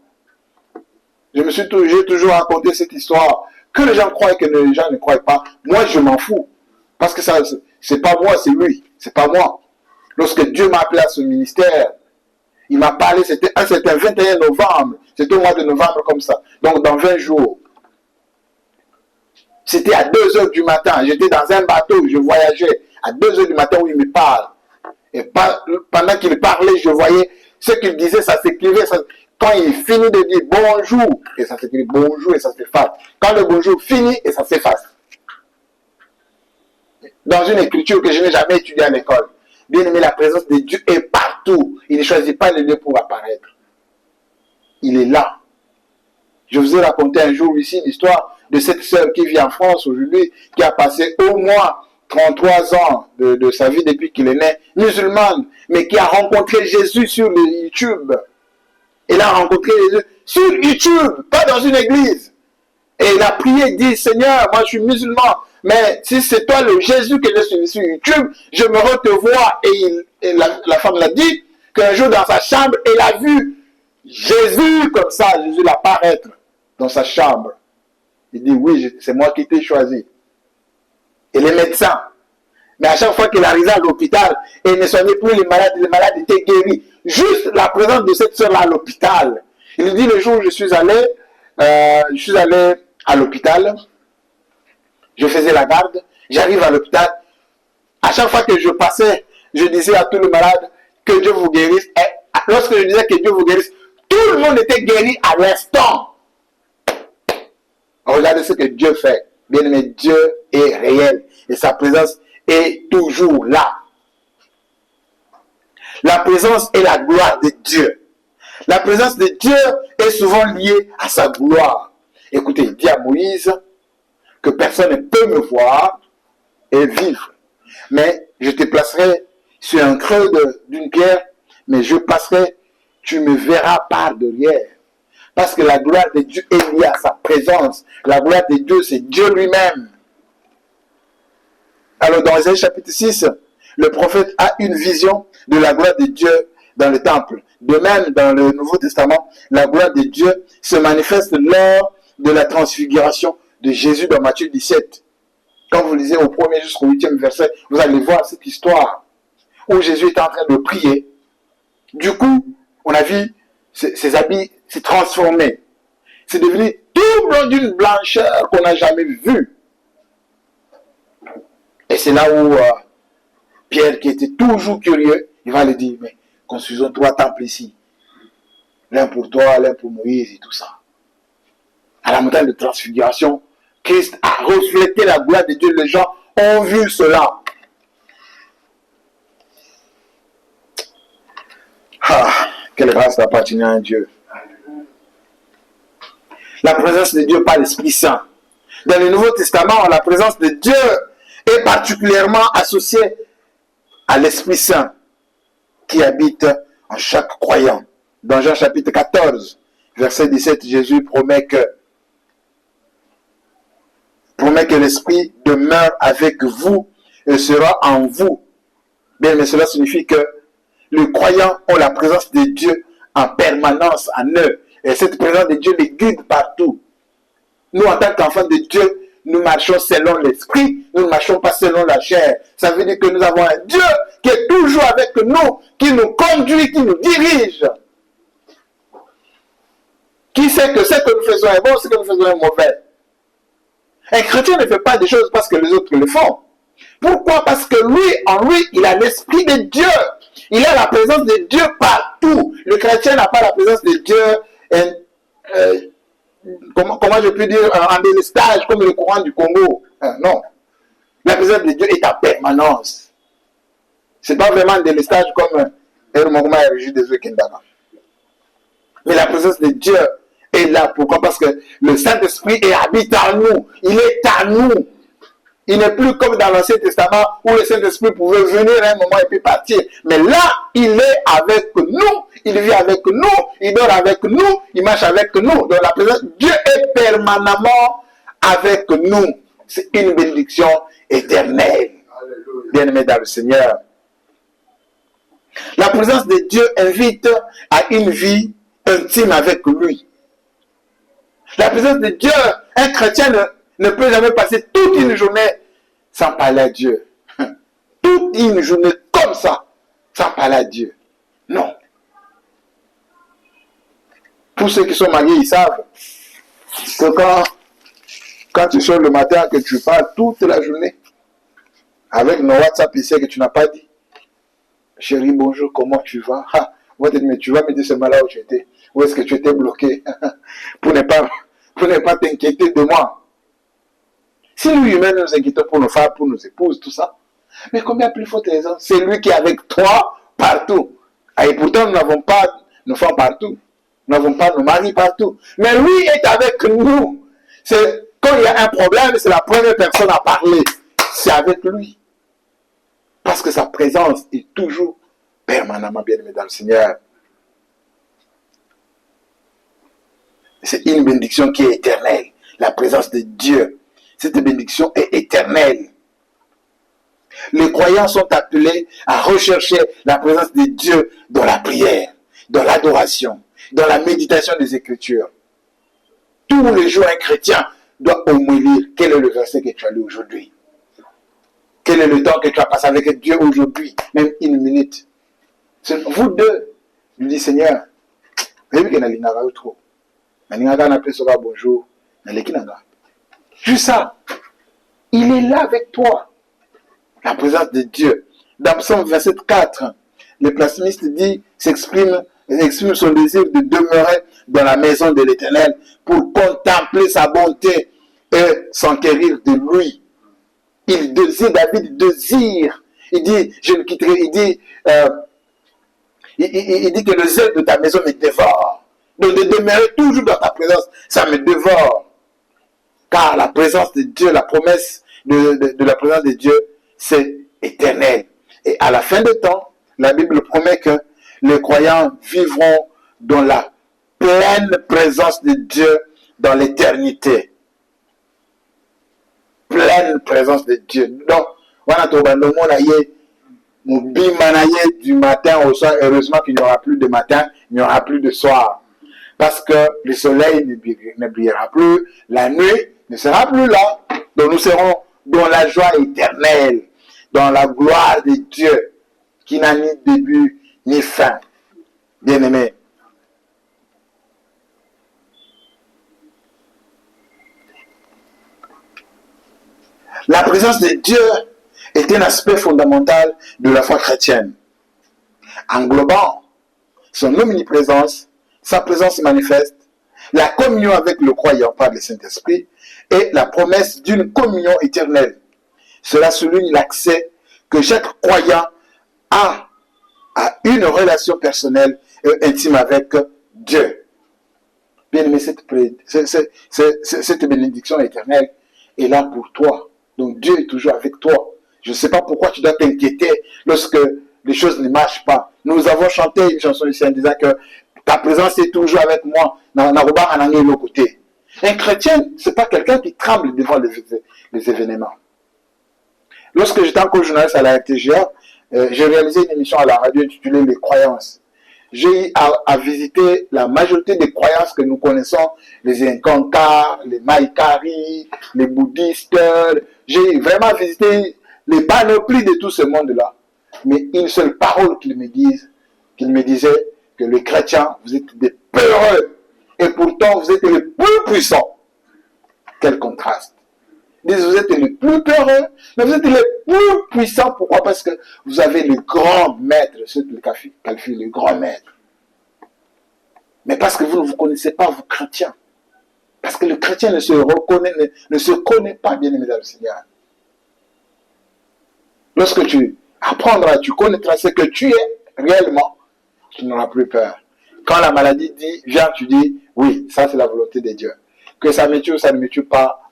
J'ai toujours raconté cette histoire. Que les gens croient et que les gens ne croient pas. Moi, je m'en fous. Parce que ça, c'est pas moi, c'est lui. C'est pas moi. Lorsque Dieu m'a appelé à ce ministère, il m'a parlé, c'était 21 novembre. C'était au mois de novembre comme ça. Donc, dans 20 jours. C'était à 2 h du matin. J'étais dans un bateau, je voyageais. À 2 h du matin où il me parle. Et pendant qu'il parlait, je voyais ce qu'il disait, ça s'écrivait. Quand il finit de dire bonjour, et ça s'écrit bonjour et ça s'efface. Quand le bonjour finit, et ça s'efface. Dans une écriture que je n'ai jamais étudiée à l'école. Bien aimé, la présence de Dieu est partout. Il ne choisit pas le lieu pour apparaître. Il est là. Je vous ai raconté un jour ici l'histoire de cette sœur qui vit en France aujourd'hui, qui a passé au moins 33 ans de sa vie depuis qu'il est né, musulmane, mais qui a rencontré Jésus sur le YouTube. Elle a rencontré Jésus sur YouTube, pas dans une église. Et il a prié, il dit, Seigneur, moi je suis musulman, mais si c'est toi le Jésus que je suis sur YouTube, je me revois. Et la femme l'a dit, qu'un jour dans sa chambre, elle a vu Jésus comme ça, Jésus l'apparaître dans sa chambre. Il dit, oui, c'est moi qui t'ai choisi. Et les médecins, mais à chaque fois qu'il arrivait à l'hôpital, il ne soignait plus les malades étaient guéris. Juste la présence de cette soeur-là à l'hôpital. Il dit, le jour où je suis allé à l'hôpital, je faisais la garde, j'arrive à l'hôpital, à chaque fois que je passais, je disais à tous les malades que Dieu vous guérisse. Et lorsque je disais que Dieu vous guérisse, tout le monde était guéri à l'instant. Regardez ce que Dieu fait. Bien aimé, Dieu est réel et sa présence est toujours là. La présence et la gloire de Dieu. La présence de Dieu est souvent liée à sa gloire. Écoutez, il dit à Moïse que personne ne peut me voir et vivre. Mais je te placerai sur un creux d'une pierre, mais je passerai, tu me verras par derrière. Parce que la gloire de Dieu est liée à sa présence. La gloire de Dieu, c'est Dieu lui-même. Alors dans Isaïe chapitre 6, le prophète a une vision de la gloire de Dieu dans le temple. De même, dans le Nouveau Testament, la gloire de Dieu se manifeste lors de la transfiguration de Jésus dans Matthieu 17. Quand vous lisez au 1er jusqu'au 8e verset, vous allez voir cette histoire où Jésus est en train de prier. Du coup, on a vu ses habits s'est transformé. C'est devenu tout blanc d'une blancheur qu'on n'a jamais vue. Et c'est là où Pierre, qui était toujours curieux, il va lui dire, mais construisons 3 temples ici. L'un pour toi, l'un pour Moïse et tout ça. À la montagne de transfiguration, Christ a reflété la gloire de Dieu. Les gens ont vu cela. Ah, quelle grâce d'appartenir à Dieu. La présence de Dieu par l'Esprit Saint. Dans le Nouveau Testament, la présence de Dieu est particulièrement associée à l'Esprit Saint qui habite en chaque croyant. Dans Jean chapitre 14, verset 17, Jésus promet que l'Esprit demeure avec vous et sera en vous. Bien, mais cela signifie que les croyants ont la présence de Dieu en permanence en eux. Et cette présence de Dieu les guide partout. Nous, en tant qu'enfants de Dieu, nous marchons selon l'esprit, nous ne marchons pas selon la chair. Ça veut dire que nous avons un Dieu qui est toujours avec nous, qui nous conduit, qui nous dirige. Qui sait que ce que nous faisons est bon, ce que nous faisons est mauvais. Un chrétien ne fait pas des choses parce que les autres le font. Pourquoi? Parce que lui, en lui, il a l'esprit de Dieu. Il a la présence de Dieu partout. Le chrétien n'a pas la présence de Dieu, comment je peux dire, en délestage, comme le courant du Congo. Non. La présence de Dieu est en permanence. Ce n'est pas vraiment un délestage comme mais la présence de Dieu est là. Pourquoi? Parce que le Saint-Esprit habite en nous. Il est en nous. Il n'est plus comme dans l'Ancien Testament où le Saint-Esprit pouvait venir à un moment et puis partir. Mais là, il est avec nous. Il vit avec nous. Il dort avec nous. Il marche avec nous. Donc la présence de Dieu est permanemment avec nous. C'est une bénédiction éternelle. Bien-aimés dans le Seigneur. La présence de Dieu invite à une vie intime avec lui. La présence de Dieu, un chrétien ne peut jamais passer toute une journée sans parler à Dieu. Toute une journée comme ça, sans parler à Dieu. Non. Tous ceux qui sont mariés, ils savent que quand tu sors le matin, que tu parles toute la journée, avec nos WhatsApp ici que tu n'as pas dit. Chérie, bonjour, comment tu vas? Mais tu vas me dire seulement là où tu étais. Où est-ce que tu étais bloqué? pour ne pas t'inquiéter de moi. Si nous humains nous inquiétons pour nos femmes, pour nos épouses, tout ça, mais combien plus faut raison? C'est lui qui est avec toi partout. Et pourtant, nous n'avons pas nos femmes partout. Nous n'avons pas nos maris partout. Mais lui est avec nous. Quand il y a un problème, c'est la première personne à parler. C'est avec lui. Parce que sa présence est toujours permanemment bien-aimée dans le Seigneur. C'est une bénédiction qui est éternelle. La présence de Dieu. Cette bénédiction est éternelle. Les croyants sont appelés à rechercher la présence de Dieu dans la prière, dans l'adoration, dans la méditation des Écritures. Tous les jours, un chrétien doit au moins lire quel est le verset que tu as lu aujourd'hui. Quel est le temps que tu as passé avec Dieu aujourd'hui, même une minute. Vous deux, lui dit Seigneur, bonjour, juste ça, il est là avec toi. La présence de Dieu. Dans Psaume 27:4, le psalmiste dit, exprime son désir de demeurer dans la maison de l'Éternel pour contempler sa bonté et s'enquérir de lui. David désire. Il dit, je ne quitterai, il dit que le zèle de ta maison me dévore. Donc de demeurer toujours dans ta présence, ça me dévore. Car la présence de Dieu, la promesse de la présence de Dieu, c'est éternel. Et à la fin des temps, la Bible promet que les croyants vivront dans la pleine présence de Dieu dans l'éternité. Pleine présence de Dieu. Donc, du matin au soir, heureusement qu'il n'y aura plus de matin, il n'y aura plus de soir. Parce que le soleil ne brillera plus, la nuit ne sera plus là. Donc nous serons dans la joie éternelle, dans la gloire de Dieu, qui n'a ni début ni fin. Bien-aimés. La présence de Dieu est un aspect fondamental de la foi chrétienne, englobant son omniprésence, sa présence manifeste, la communion avec le croyant par le Saint-Esprit et la promesse d'une communion éternelle. Cela souligne l'accès que chaque croyant a à une relation personnelle et intime avec Dieu. Bien aimé, cette bénédiction éternelle est là pour toi. Donc Dieu est toujours avec toi. Je ne sais pas pourquoi tu dois t'inquiéter lorsque les choses ne marchent pas. Nous avons chanté une chanson ici en disant que ta présence est toujours avec moi. Un chrétien, ce n'est pas quelqu'un qui tremble devant les événements. Lorsque j'étais encore journaliste à la RTGA, j'ai réalisé une émission à la radio intitulée Les Croyances. J'ai eu à visiter la majorité des croyances que nous connaissons, les Incankas, les Maïkari, les bouddhistes. J'ai vraiment visité les panoplies de tout ce monde-là. Mais une seule parole qu'ils me disaient, que les chrétiens, vous êtes des peureux. Et pourtant, vous êtes les plus puissants. Quel contraste. Ils disent, vous êtes les plus peureux, mais vous êtes les plus puissants. Pourquoi? Parce que vous avez le grand maître, c'est le qualifie le grand maître. Mais parce que vous ne vous connaissez pas, vous chrétiens. Parce que le chrétien ne se connaît pas, bien aimé dans le Seigneur. Lorsque tu apprendras, tu connaîtras ce que tu es réellement, tu n'auras plus peur. Quand la maladie dit, viens, tu dis, oui, ça c'est la volonté de Dieu. Que ça me tue ou ça ne me tue pas,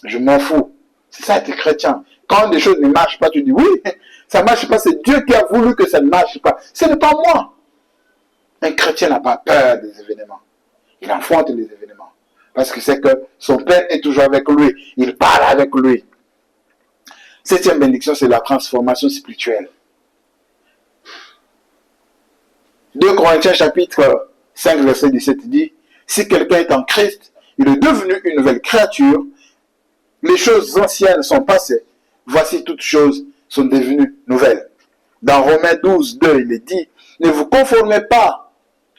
je m'en fous. C'est ça être chrétien. Quand des choses ne marchent pas, tu dis, oui, ça ne marche pas, c'est Dieu qui a voulu que ça ne marche pas. Ce n'est pas moi. Un chrétien n'a pas peur des événements. Il affronte les événements. Parce que c'est que son Père est toujours avec lui. Il parle avec lui. Septième bénédiction, c'est la transformation spirituelle. 2 Corinthiens chapitre 5, verset 17 dit, si quelqu'un est en Christ, il est devenu une nouvelle créature, les choses anciennes sont passées, voici toutes choses sont devenues nouvelles. Dans Romains 12, 2, il est dit, ne vous conformez pas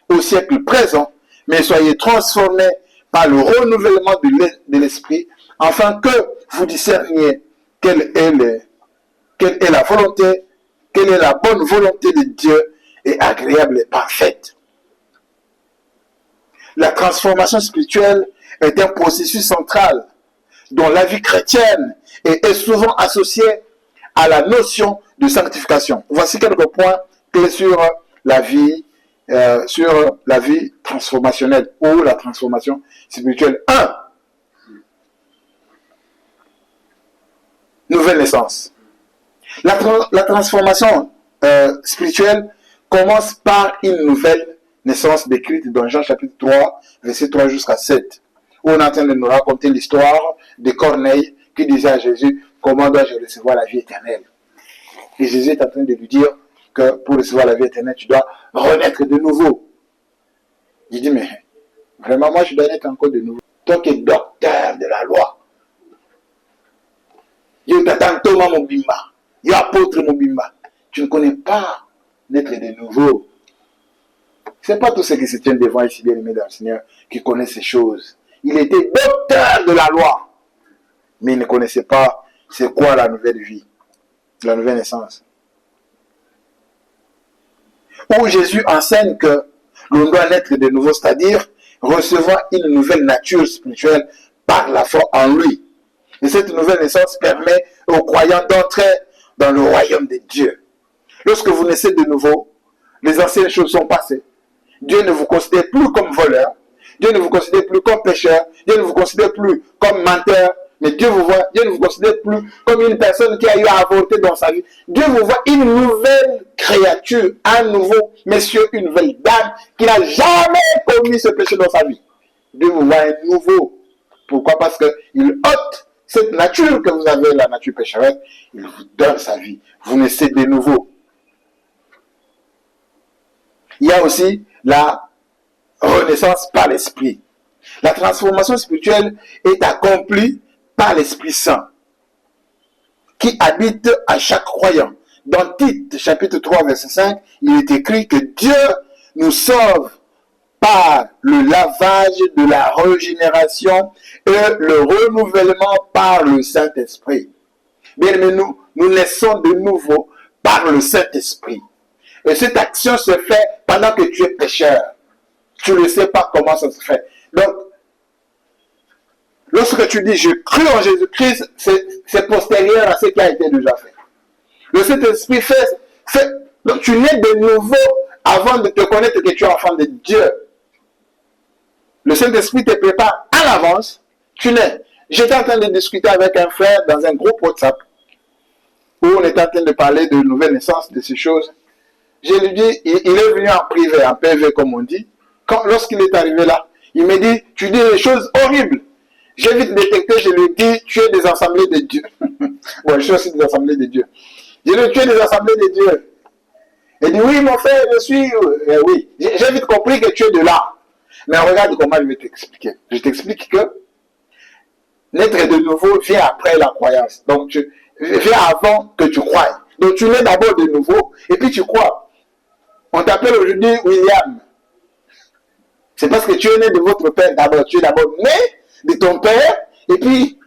au siècle présent, mais soyez transformés par le renouvellement de l'esprit, afin que vous discerniez quelle est la volonté, quelle est la bonne volonté de Dieu, et agréable et parfaite. La transformation spirituelle est un processus central dont la vie chrétienne est souvent associée à la notion de sanctification. Voici quelques points clés sur la vie transformationnelle ou la transformation spirituelle. 1. Nouvelle naissance. La transformation spirituelle commence par une nouvelle naissance décrite dans Jean chapitre 3, verset 3 jusqu'à 7, où on est en train de nous raconter l'histoire de Corneille qui disait à Jésus, comment dois-je recevoir la vie éternelle? Et Jésus est en train de lui dire que pour recevoir la vie éternelle, tu dois renaître de nouveau. Il dit, mais vraiment, moi je dois naître encore de nouveau. Toi qui es docteur de la loi, yo t'attends Thomas Mobimba, yo apôtre Mobimba, tu ne connais pas naître de nouveau. Ce n'est pas tous ceux qui se tiennent devant ici, bien aimés dans le Seigneur, qui connaissent ces choses. Il était docteur de la loi, mais il ne connaissait pas c'est quoi la nouvelle vie, la nouvelle naissance. Où Jésus enseigne que l'on doit naître de nouveau, c'est-à-dire recevoir une nouvelle nature spirituelle par la foi en lui. Et cette nouvelle naissance permet aux croyants d'entrer dans le royaume de Dieu. Lorsque vous naissez de nouveau, les anciennes choses sont passées. Dieu ne vous considère plus comme voleur. Dieu ne vous considère plus comme pécheur. Dieu ne vous considère plus comme menteur. Mais Dieu ne vous considère plus comme une personne qui a eu à avorter dans sa vie. Dieu vous voit une nouvelle créature, un nouveau monsieur, une nouvelle dame qui n'a jamais commis ce péché dans sa vie. Dieu vous voit un nouveau. Pourquoi? Parce qu'il ôte cette nature que vous avez, la nature pécheresse, il vous donne sa vie. Vous naissez de nouveau. Il y a aussi la renaissance par l'esprit. La transformation spirituelle est accomplie par l'Esprit Saint, qui habite à chaque croyant. Dans Tite, chapitre 3, verset 5, il est écrit que Dieu nous sauve par le lavage de la régénération et le renouvellement par le Saint-Esprit. Bien aimés, nous naissons de nouveau par le Saint-Esprit. Et cette action se fait pendant que tu es pécheur. Tu ne sais pas comment ça se fait. Donc, lorsque tu dis je crie en Jésus-Christ, c'est postérieur à ce qui a été déjà fait. Le Saint-Esprit fait. Donc, tu nais de nouveau avant de te connaître que tu es enfant de Dieu. Le Saint-Esprit te prépare à l'avance. Tu nais. J'étais en train de discuter avec un frère dans un groupe WhatsApp où on était en train de parler de nouvelle naissance, de ces choses. Je lui dis, il est venu en privé, en PV comme on dit. Lorsqu'il est arrivé là, il me dit, tu dis des choses horribles. J'ai vite détecté, je lui dis, tu es des assemblées de Dieu. Bon, je suis aussi des assemblées de Dieu. Je lui dis, tu es des assemblées de Dieu. Il dit, oui, mon frère, je suis... oui, j'ai vite compris que tu es de là. Mais regarde comment je vais t'expliquer. Je t'explique que naître de nouveau vient après la croyance. Donc, vient avant que tu croies. Donc, tu nais d'abord de nouveau, et puis tu crois. On t'appelle aujourd'hui William. C'est parce que tu es né de votre père d'abord. Tu es d'abord né de ton père, et puis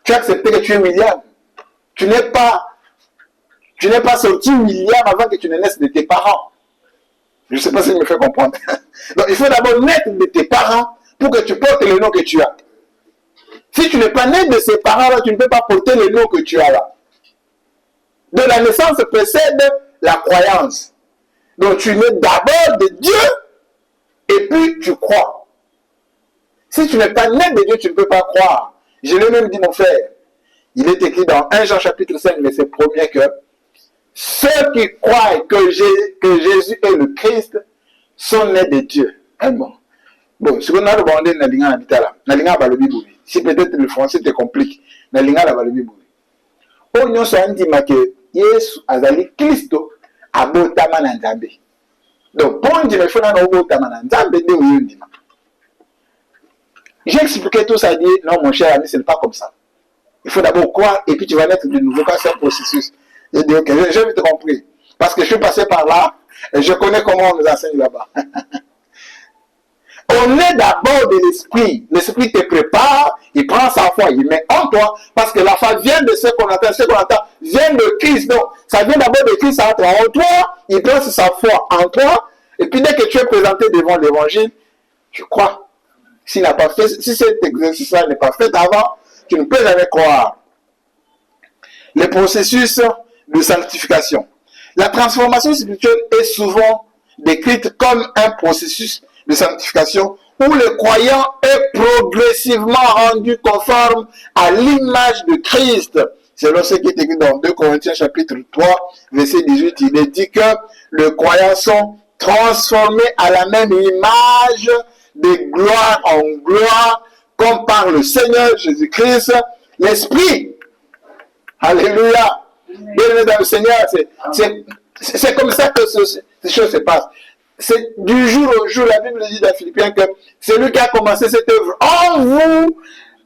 tu as accepté que tu es William. Tu n'es pas sorti William avant que tu ne naisses de tes parents. Je ne sais pas si je me fais comprendre. Donc, il faut d'abord naître de tes parents pour que tu portes le nom que tu as. Si tu n'es pas né de ces parents-là, tu ne peux pas porter le nom que tu as là. de la naissance précède la croyance. Donc tu nais d'abord de Dieu et puis tu crois. Si tu n'es pas né de Dieu, tu ne peux pas croire. Je l'ai même dit, mon frère. Il est écrit dans 1 Jean chapitre 5, verset 1er que ceux qui croient que Jésus est le Christ sont nés de Dieu. Bon, ce qu'on a demandé dans l'Inga habitala, dans l'Inga balobi. Si peut-être le français te complique, dans l'Inga balobi. On y a dit que Yesu azali Christo abotama na Nzambe. Donc, pour dire il faut na abotama na Nzambe de uyundima. J'ai expliqué tout ça, dit non mon cher ami, ce n'est pas comme ça. Il faut d'abord croire et puis tu vas naître de nouveau quand c'est un processus. J'ai dit ok, j'ai vite compris. Parce que je suis passé par là et je connais comment on nous enseigne là-bas. On est d'abord de l'esprit. L'esprit te prépare, il prend sa foi, il met en toi, parce que la foi vient de ce qu'on entend vient de Christ. Donc, ça vient d'abord de Christ en toi, il prend sa foi en toi, et puis dès que tu es présenté devant l'évangile, tu crois. Si cet exercice-là n'est pas fait avant, tu ne peux jamais croire. Le processus de sanctification. La transformation spirituelle est souvent décrite comme un processus de sanctification où le croyant est progressivement rendu conforme à l'image de Christ. Selon ce qui est écrit dans 2 Corinthiens chapitre 3, verset 18, il est dit que les croyants sont transformés à la même image de gloire en gloire, comme par le Seigneur Jésus-Christ, l'Esprit. Alléluia. Bien-aimés dans le Seigneur, c'est comme ça que ces choses se passent. C'est du jour au jour, la Bible dit dans Philippiens que c'est lui qui a commencé cette œuvre en vous,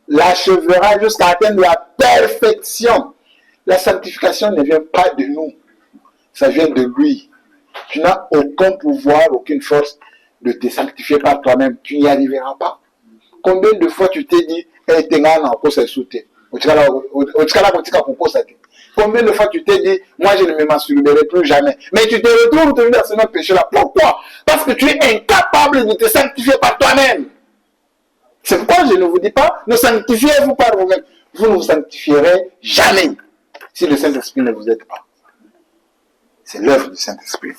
l'achèvera jusqu'à atteindre la perfection. La sanctification ne vient pas de nous, ça vient de lui. Tu n'as aucun pouvoir, aucune force de te sanctifier par toi-même, tu n'y arriveras pas. Combien de fois tu t'es dit, combien de fois tu t'es dit, moi je ne me masturberai plus jamais. Mais tu te retrouves toujours dans ce même péché-là. Pourquoi? Parce que tu es incapable de te sanctifier par toi-même. C'est pourquoi je ne vous dis pas, ne sanctifiez-vous par vous-même. Vous ne vous sanctifierez jamais si le Saint-Esprit ne vous aide pas. C'est l'œuvre du Saint-Esprit.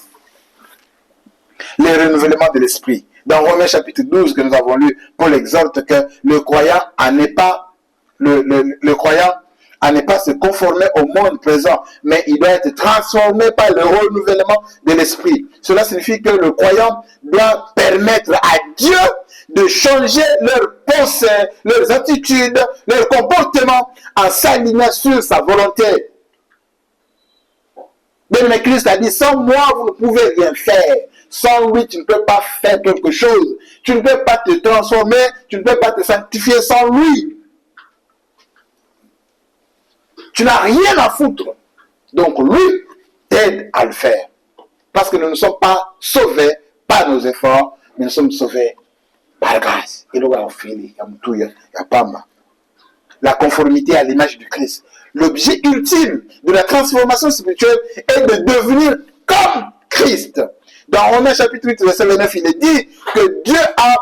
Le renouvellement de l'esprit. Dans Romains chapitre 12 que nous avons lu, Paul exhorte que le croyant n'est pas se conformer au monde présent, mais il doit être transformé par le renouvellement de l'esprit. Cela signifie que le croyant doit permettre à Dieu de changer leurs pensées, leurs attitudes, leurs comportements en s'alignant sur sa volonté. Mais Christ a dit, sans moi, vous ne pouvez rien faire. Sans lui, tu ne peux pas faire quelque chose. Tu ne peux pas te transformer, tu ne peux pas te sanctifier sans lui. Tu n'as rien à foutre. Donc lui t'aide à le faire. Parce que nous ne sommes pas sauvés par nos efforts, mais nous sommes sauvés par grâce. La conformité à l'image du Christ. L'objet ultime de la transformation spirituelle est de devenir comme Christ. Dans Romains chapitre 8, verset 29, il est dit que Dieu a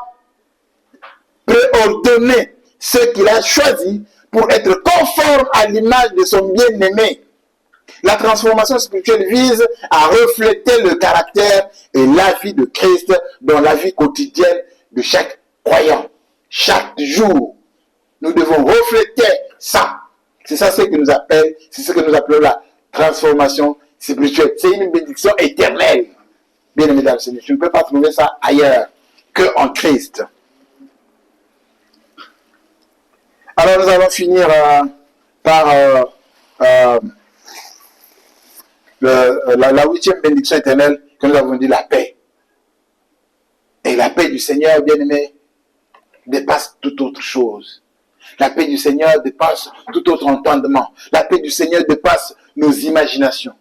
préordonné ceux qu'il a choisis pour être conforme à l'image de son bien-aimé. La transformation spirituelle vise à refléter le caractère et la vie de Christ dans la vie quotidienne de chaque croyant. Chaque jour, nous devons refléter ça. C'est ça ce que nous appelle, c'est ce que nous appelons la transformation spirituelle. C'est une bénédiction éternelle. Bien aimé dans le Seigneur, tu ne peux pas trouver ça ailleurs qu'en Christ. Alors nous allons finir par la 8e bénédiction éternelle que nous avons dit, la paix. Et la paix du Seigneur, bien aimé, dépasse toute autre chose. La paix du Seigneur dépasse tout autre entendement. La paix du Seigneur dépasse nos imaginations.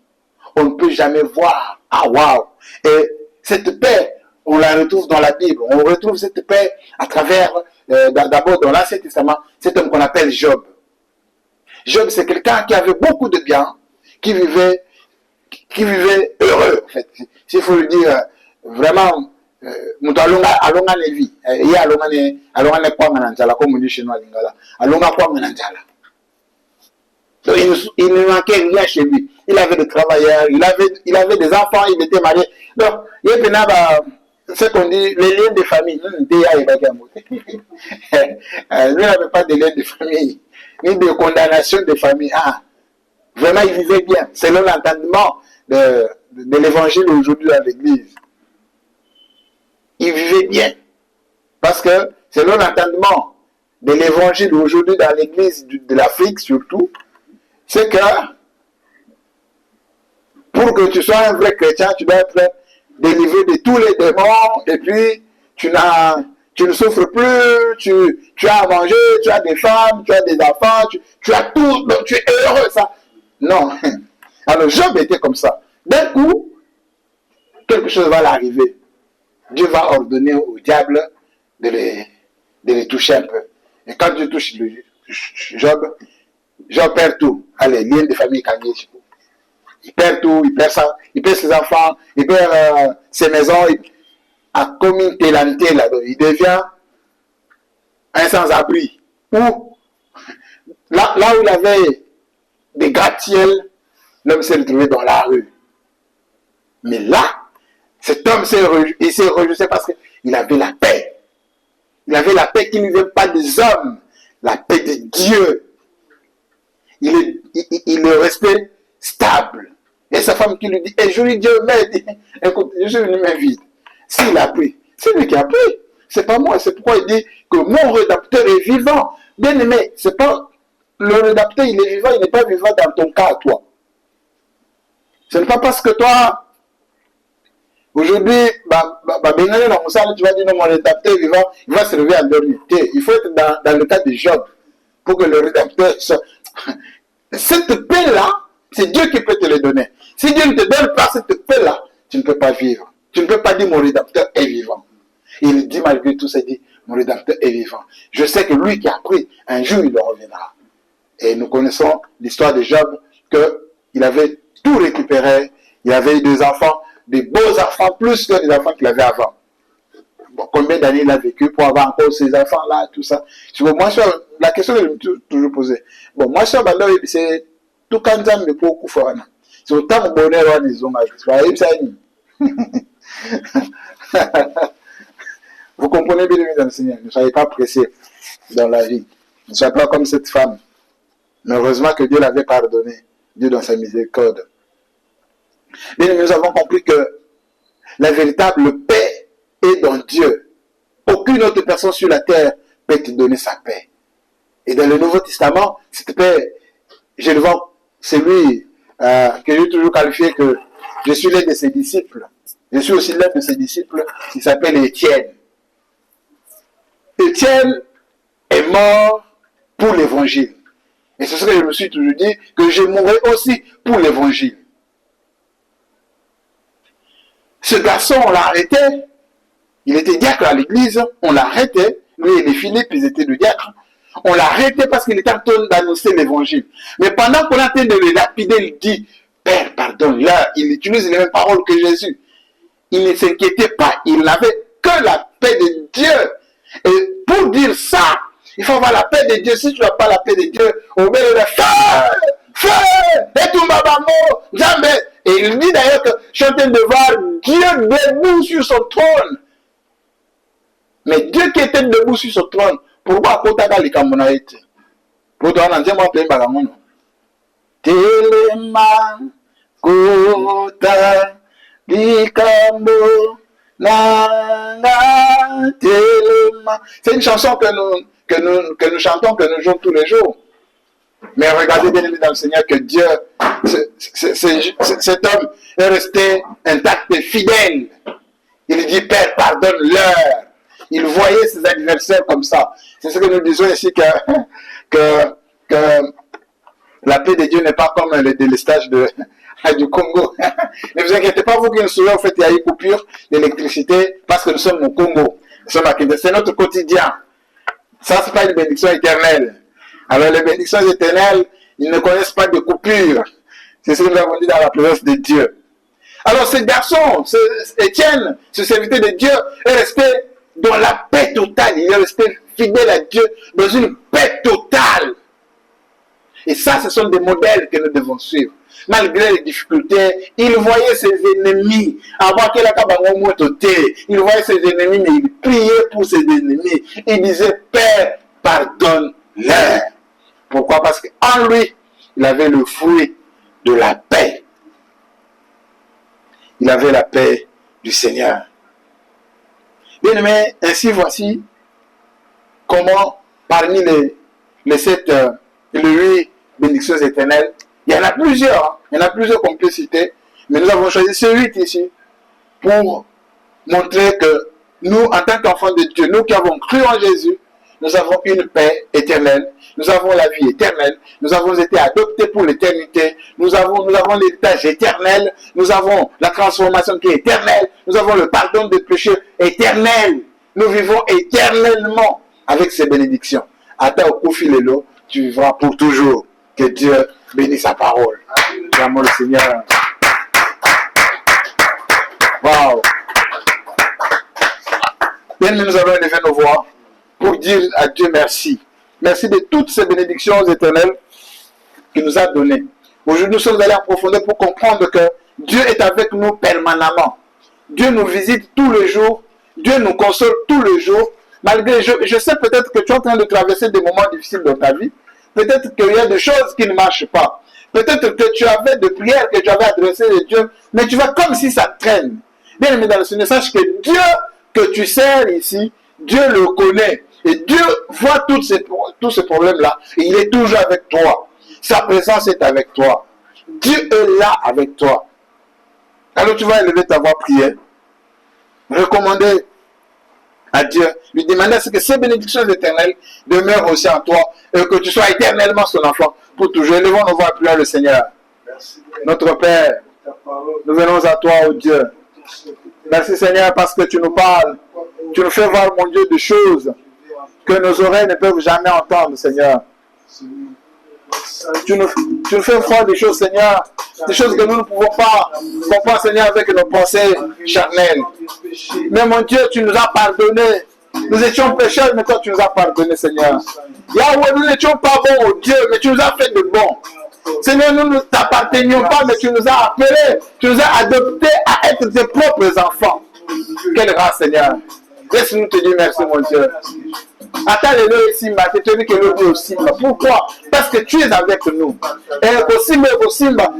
On ne peut jamais voir. Ah, waouh! Et cette paix, on la retrouve dans la Bible. On retrouve cette paix à travers, d'abord dans l'Ancien Testament, cet homme qu'on appelle Job. Job, c'est quelqu'un qui avait beaucoup de biens, qui vivait heureux, en fait. S'il faut le dire, vraiment, nous allons les vies. Il y a allons les quoi mananjala, comme on dit chez nous à Lingala. Allons quoi mananjala. Donc, il ne manquait rien chez lui. il avait des travailleurs, il avait des enfants, il était marié. Donc, il y a ce qu'on dit, les liens de famille. Lui n'avait pas de liens de famille, ni de condamnation de famille. Ah, vraiment, il vivait bien, selon l'entendement de l'évangile aujourd'hui dans l'église. Il vivait bien. Parce que, selon l'entendement de l'évangile aujourd'hui dans l'église de l'Afrique surtout, c'est que pour que tu sois un vrai chrétien, tu dois être délivré de tous les démons et puis tu ne souffres plus, tu as à manger, tu as des femmes, tu as des enfants, tu as tout, donc tu es heureux, ça. Non. Alors Job était comme ça. D'un coup, quelque chose va l'arriver. Dieu va ordonner au diable de les toucher un peu. Et quand Dieu touche Job perd tout. Allez, lien de famille gagné. Il perd tout, il perd ça, il perd ses enfants, il perd ses maisons. À commun télanté là, il devient un sans-abri. Là où il avait des gratte-ciel, l'homme s'est retrouvé dans la rue. Mais là, cet homme s'est réjoui parce qu'il avait la paix. Il avait la paix qui ne vient pas des hommes, la paix de Dieu. Il est resté stable. Et sa femme qui lui dit, je lui dis, écoute, je suis venu m'inviter. S'il a pris, c'est lui qui a pris. C'est pas moi. C'est pourquoi il dit que mon rédacteur est vivant. Bien aimé, c'est pas le rédacteur, il est vivant, il n'est pas vivant dans ton cas, toi. Ce n'est pas parce que toi, aujourd'hui, tu vas dire non, mon rédacteur est vivant, il va se lever à dormir. Il faut être dans le cas de Job pour que le rédacteur soit. Cette paix-là, c'est Dieu qui peut te le donner. Si Dieu ne te donne pas cette paix-là, tu ne peux pas vivre. Tu ne peux pas dire mon rédacteur est vivant. Il dit malgré tout, il dit mon rédacteur est vivant. Je sais que lui qui a pris, un jour il reviendra. Et nous connaissons l'histoire de Job, qu'il avait tout récupéré. Il avait eu des enfants, des beaux enfants, plus que les enfants qu'il avait avant. Bon, combien d'années il a vécu pour avoir encore ces enfants-là, tout ça. Moi, la question que je me suis toujours posée. Bon, moi, c'est tout quand ça me peut faire. C'est autant de bonheur à les hommes. Vous comprenez bien, mesdames et seigneurs, ne soyez pas pressés dans la vie. Ne soyez pas comme cette femme. Mais heureusement que Dieu l'avait pardonné. Dieu dans sa miséricorde. Mais nous avons compris que la véritable paix est dans Dieu. Aucune autre personne sur la terre peut te donner sa paix. Et dans le Nouveau Testament, cette paix, je le vois, c'est lui que j'ai toujours qualifié que je suis l'un de ses disciples. Je suis aussi l'un de ses disciples qui s'appelle Étienne. Étienne est mort pour l'évangile. Et c'est ce que je me suis toujours dit, que je mourrai aussi pour l'évangile. Ce garçon, on l'a arrêté. Il était diacre à l'église, on l'a arrêté. Lui et les Philippe, ils étaient de diacre. On l'a arrêté parce qu'il était en train d'annoncer l'évangile. Mais pendant qu'on est en train de le lapider, il dit, Père, pardonne-leur. Il utilise les mêmes paroles que Jésus. Il ne s'inquiétait pas. Il n'avait que la paix de Dieu. Et pour dire ça, il faut avoir la paix de Dieu. Si tu n'as pas la paix de Dieu, au milieu de feu, et tout babamo, jamais. Et il dit d'ailleurs que je suis en train de voir Dieu debout sur son trône. Mais Dieu qui était debout sur son trône, pourquoi Kotaka Likamonaïti? Pour toi, on a dit, moi, plein bagamono. Telema, Kota, Likambo, Nanga, Telema. C'est une chanson que nous chantons, que nous jouons tous les jours. Mais regardez bien dans le Seigneur que Dieu, cet homme est resté intact et fidèle. Il dit, Père, pardonne-leur. Il voyait ses adversaires comme ça. C'est ce que nous disons ici que la paix de Dieu n'est pas comme le délestage du Congo. Ne vous inquiétez pas, vous qui nous suivez, en fait, il y a une coupure d'électricité parce que nous sommes au Congo. C'est notre quotidien. Ça, c'est pas une bénédiction éternelle. Alors, les bénédictions éternelles, ils ne connaissent pas de coupure. C'est ce que nous avons dit dans la présence de Dieu. Alors, ce garçon, Étienne, ce serviteur de Dieu, est resté dans la paix totale. Il est resté fidèle à Dieu dans une paix totale. Et ça, ce sont des modèles que nous devons suivre. Malgré les difficultés, il voyait ses ennemis. Il voyait ses ennemis, mais il priait pour ses ennemis. Il disait, Père, pardonne-leur. Pourquoi? Parce qu'en lui, il avait le fruit de la paix. Il avait la paix du Seigneur. Bien aimé, ainsi voici comment parmi les 7 les 8 bénédictions éternelles, il y en a plusieurs, hein. Il y en a plusieurs qu'on peut citer, mais nous avons choisi ces 8 ici pour montrer que nous, en tant qu'enfants de Dieu, nous qui avons cru en Jésus, nous avons une paix éternelle, nous avons la vie éternelle, nous avons été adoptés pour l'éternité, nous avons l'héritage éternel, nous avons la transformation qui est éternelle, nous avons le pardon des péchés éternel. Nous vivons éternellement avec ces bénédictions. Attends au coup filélo, tu vivras pour toujours. Que Dieu bénisse sa parole. Vraiment le Seigneur. Waouh. Bien, nous allons élever nos voix pour dire à Dieu merci. Merci de toutes ces bénédictions éternelles qu'il nous a données. Aujourd'hui, nous sommes allés en profondeur pour comprendre que Dieu est avec nous permanemment. Dieu nous visite tous les jours. Dieu nous console tous les jours. Malgré, je sais peut-être que tu es en train de traverser des moments difficiles dans ta vie. Peut-être qu'il y a des choses qui ne marchent pas. Peut-être que tu avais des prières que tu avais adressées à Dieu, mais tu vas comme si ça traîne. Bien aimé dans le Seigneur, sache que Dieu que tu sers ici, Dieu le connaît. Et Dieu voit tous ces problèmes-là. Et il est toujours avec toi. Sa présence est avec toi. Dieu est là avec toi. Alors tu vas élever ta voix prière. Recommander à Dieu, lui demander à ce que ces bénédictions éternelles demeurent aussi en toi et que tu sois éternellement son enfant pour toujours. Élevons nos voix à prier le Seigneur. Merci, Notre Père, nous venons à toi, ô Dieu. Merci Seigneur parce que tu nous parles. Tu nous fais voir, mon Dieu, des choses que nos oreilles ne peuvent jamais entendre, Seigneur. Tu nous fais voir des choses, Seigneur, des choses que nous ne pouvons pas comprendre, Seigneur, avec nos pensées charnelles. Mais mon Dieu, tu nous as pardonné. Nous étions pécheurs, mais toi tu nous as pardonné, Seigneur. Yahweh, nous n'étions pas bons, oh Dieu, mais tu nous as fait de bons. Seigneur, nous ne t'appartenions pas, mais tu nous as appelés, tu nous as adoptés à être tes propres enfants. Quelle grâce, Seigneur. Laisse-nous te dire merci, mon Dieu. Attends le Simba, tu te dis que le Dieu Simba. Pourquoi? Parce que tu es avec nous. Et le Simba,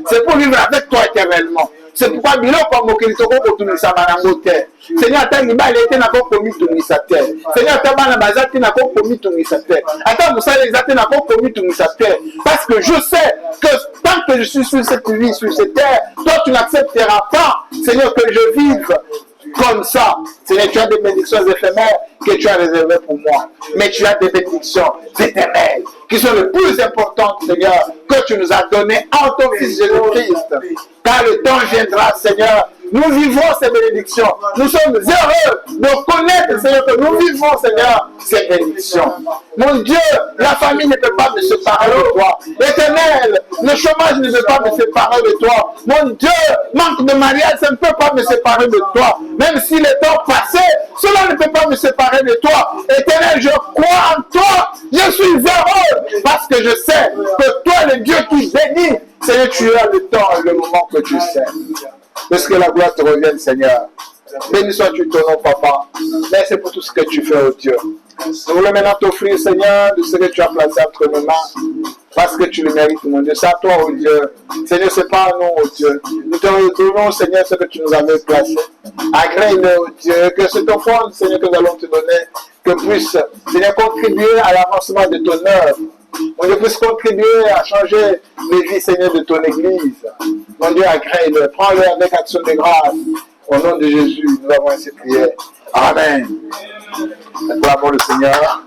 c'est pour vivre avec toi éternellement. C'est pourquoi biloko mokelitoko kotumisa banango terre. Seigneur, ata libala ete na komitungisa terre. Seigneur, ata bana bazati na komitungisa terre. Ata musala ezati na komitungisa terre. Parce que je sais que tant que je suis sur cette vie, sur cette terre, toi tu n'accepteras pas, Seigneur, que je vive comme ça. Seigneur, tu as des bénédictions éphémères que tu as réservées pour moi. Mais tu as des bénédictions éternelles qui sont les plus importantes, Seigneur, que tu nous as données en ton Fils Jésus-Christ. Car le temps viendra, Seigneur, nous vivons ces bénédictions. Nous sommes heureux de connaître, Seigneur, que nous vivons, Seigneur, ces bénédictions. Mon Dieu, la famille ne peut pas me séparer de toi. L'éternel, le chômage ne peut pas me séparer de toi. Mon Dieu, manque de mariage, ça ne peut pas me séparer de toi. Même si le temps passé, cela ne peut pas me séparer de toi. Éternel, je crois en toi. Je suis heureux parce que je sais que toi, le Dieu qui bénit, Seigneur, tu as le temps et le moment que tu sais. Parce que la gloire te revienne, Seigneur. Béni sois-tu ton nom, Papa. Merci pour tout ce que tu fais, oh Dieu. Nous voulons maintenant t'offrir, Seigneur, de ce que tu as placé entre nos mains. Parce que tu le mérites, mon Dieu. C'est à toi, oh Dieu. Seigneur, c'est pas à nous, oh Dieu. Nous te redonnons, Seigneur, ce que tu nous avais placé. Agrée-le, oh Dieu. Que cette offrande, Seigneur, que nous allons te donner, que puisse, Seigneur, contribuer à l'avancement de ton œuvre. Mon Dieu, puisse contribuer à changer les vies, Seigneur, de ton Église. Mon Dieu, agrée-le. Prends-le avec action de grâce. Au nom de Jésus, nous avons ainsi prié. Amen. Acclamons le Seigneur.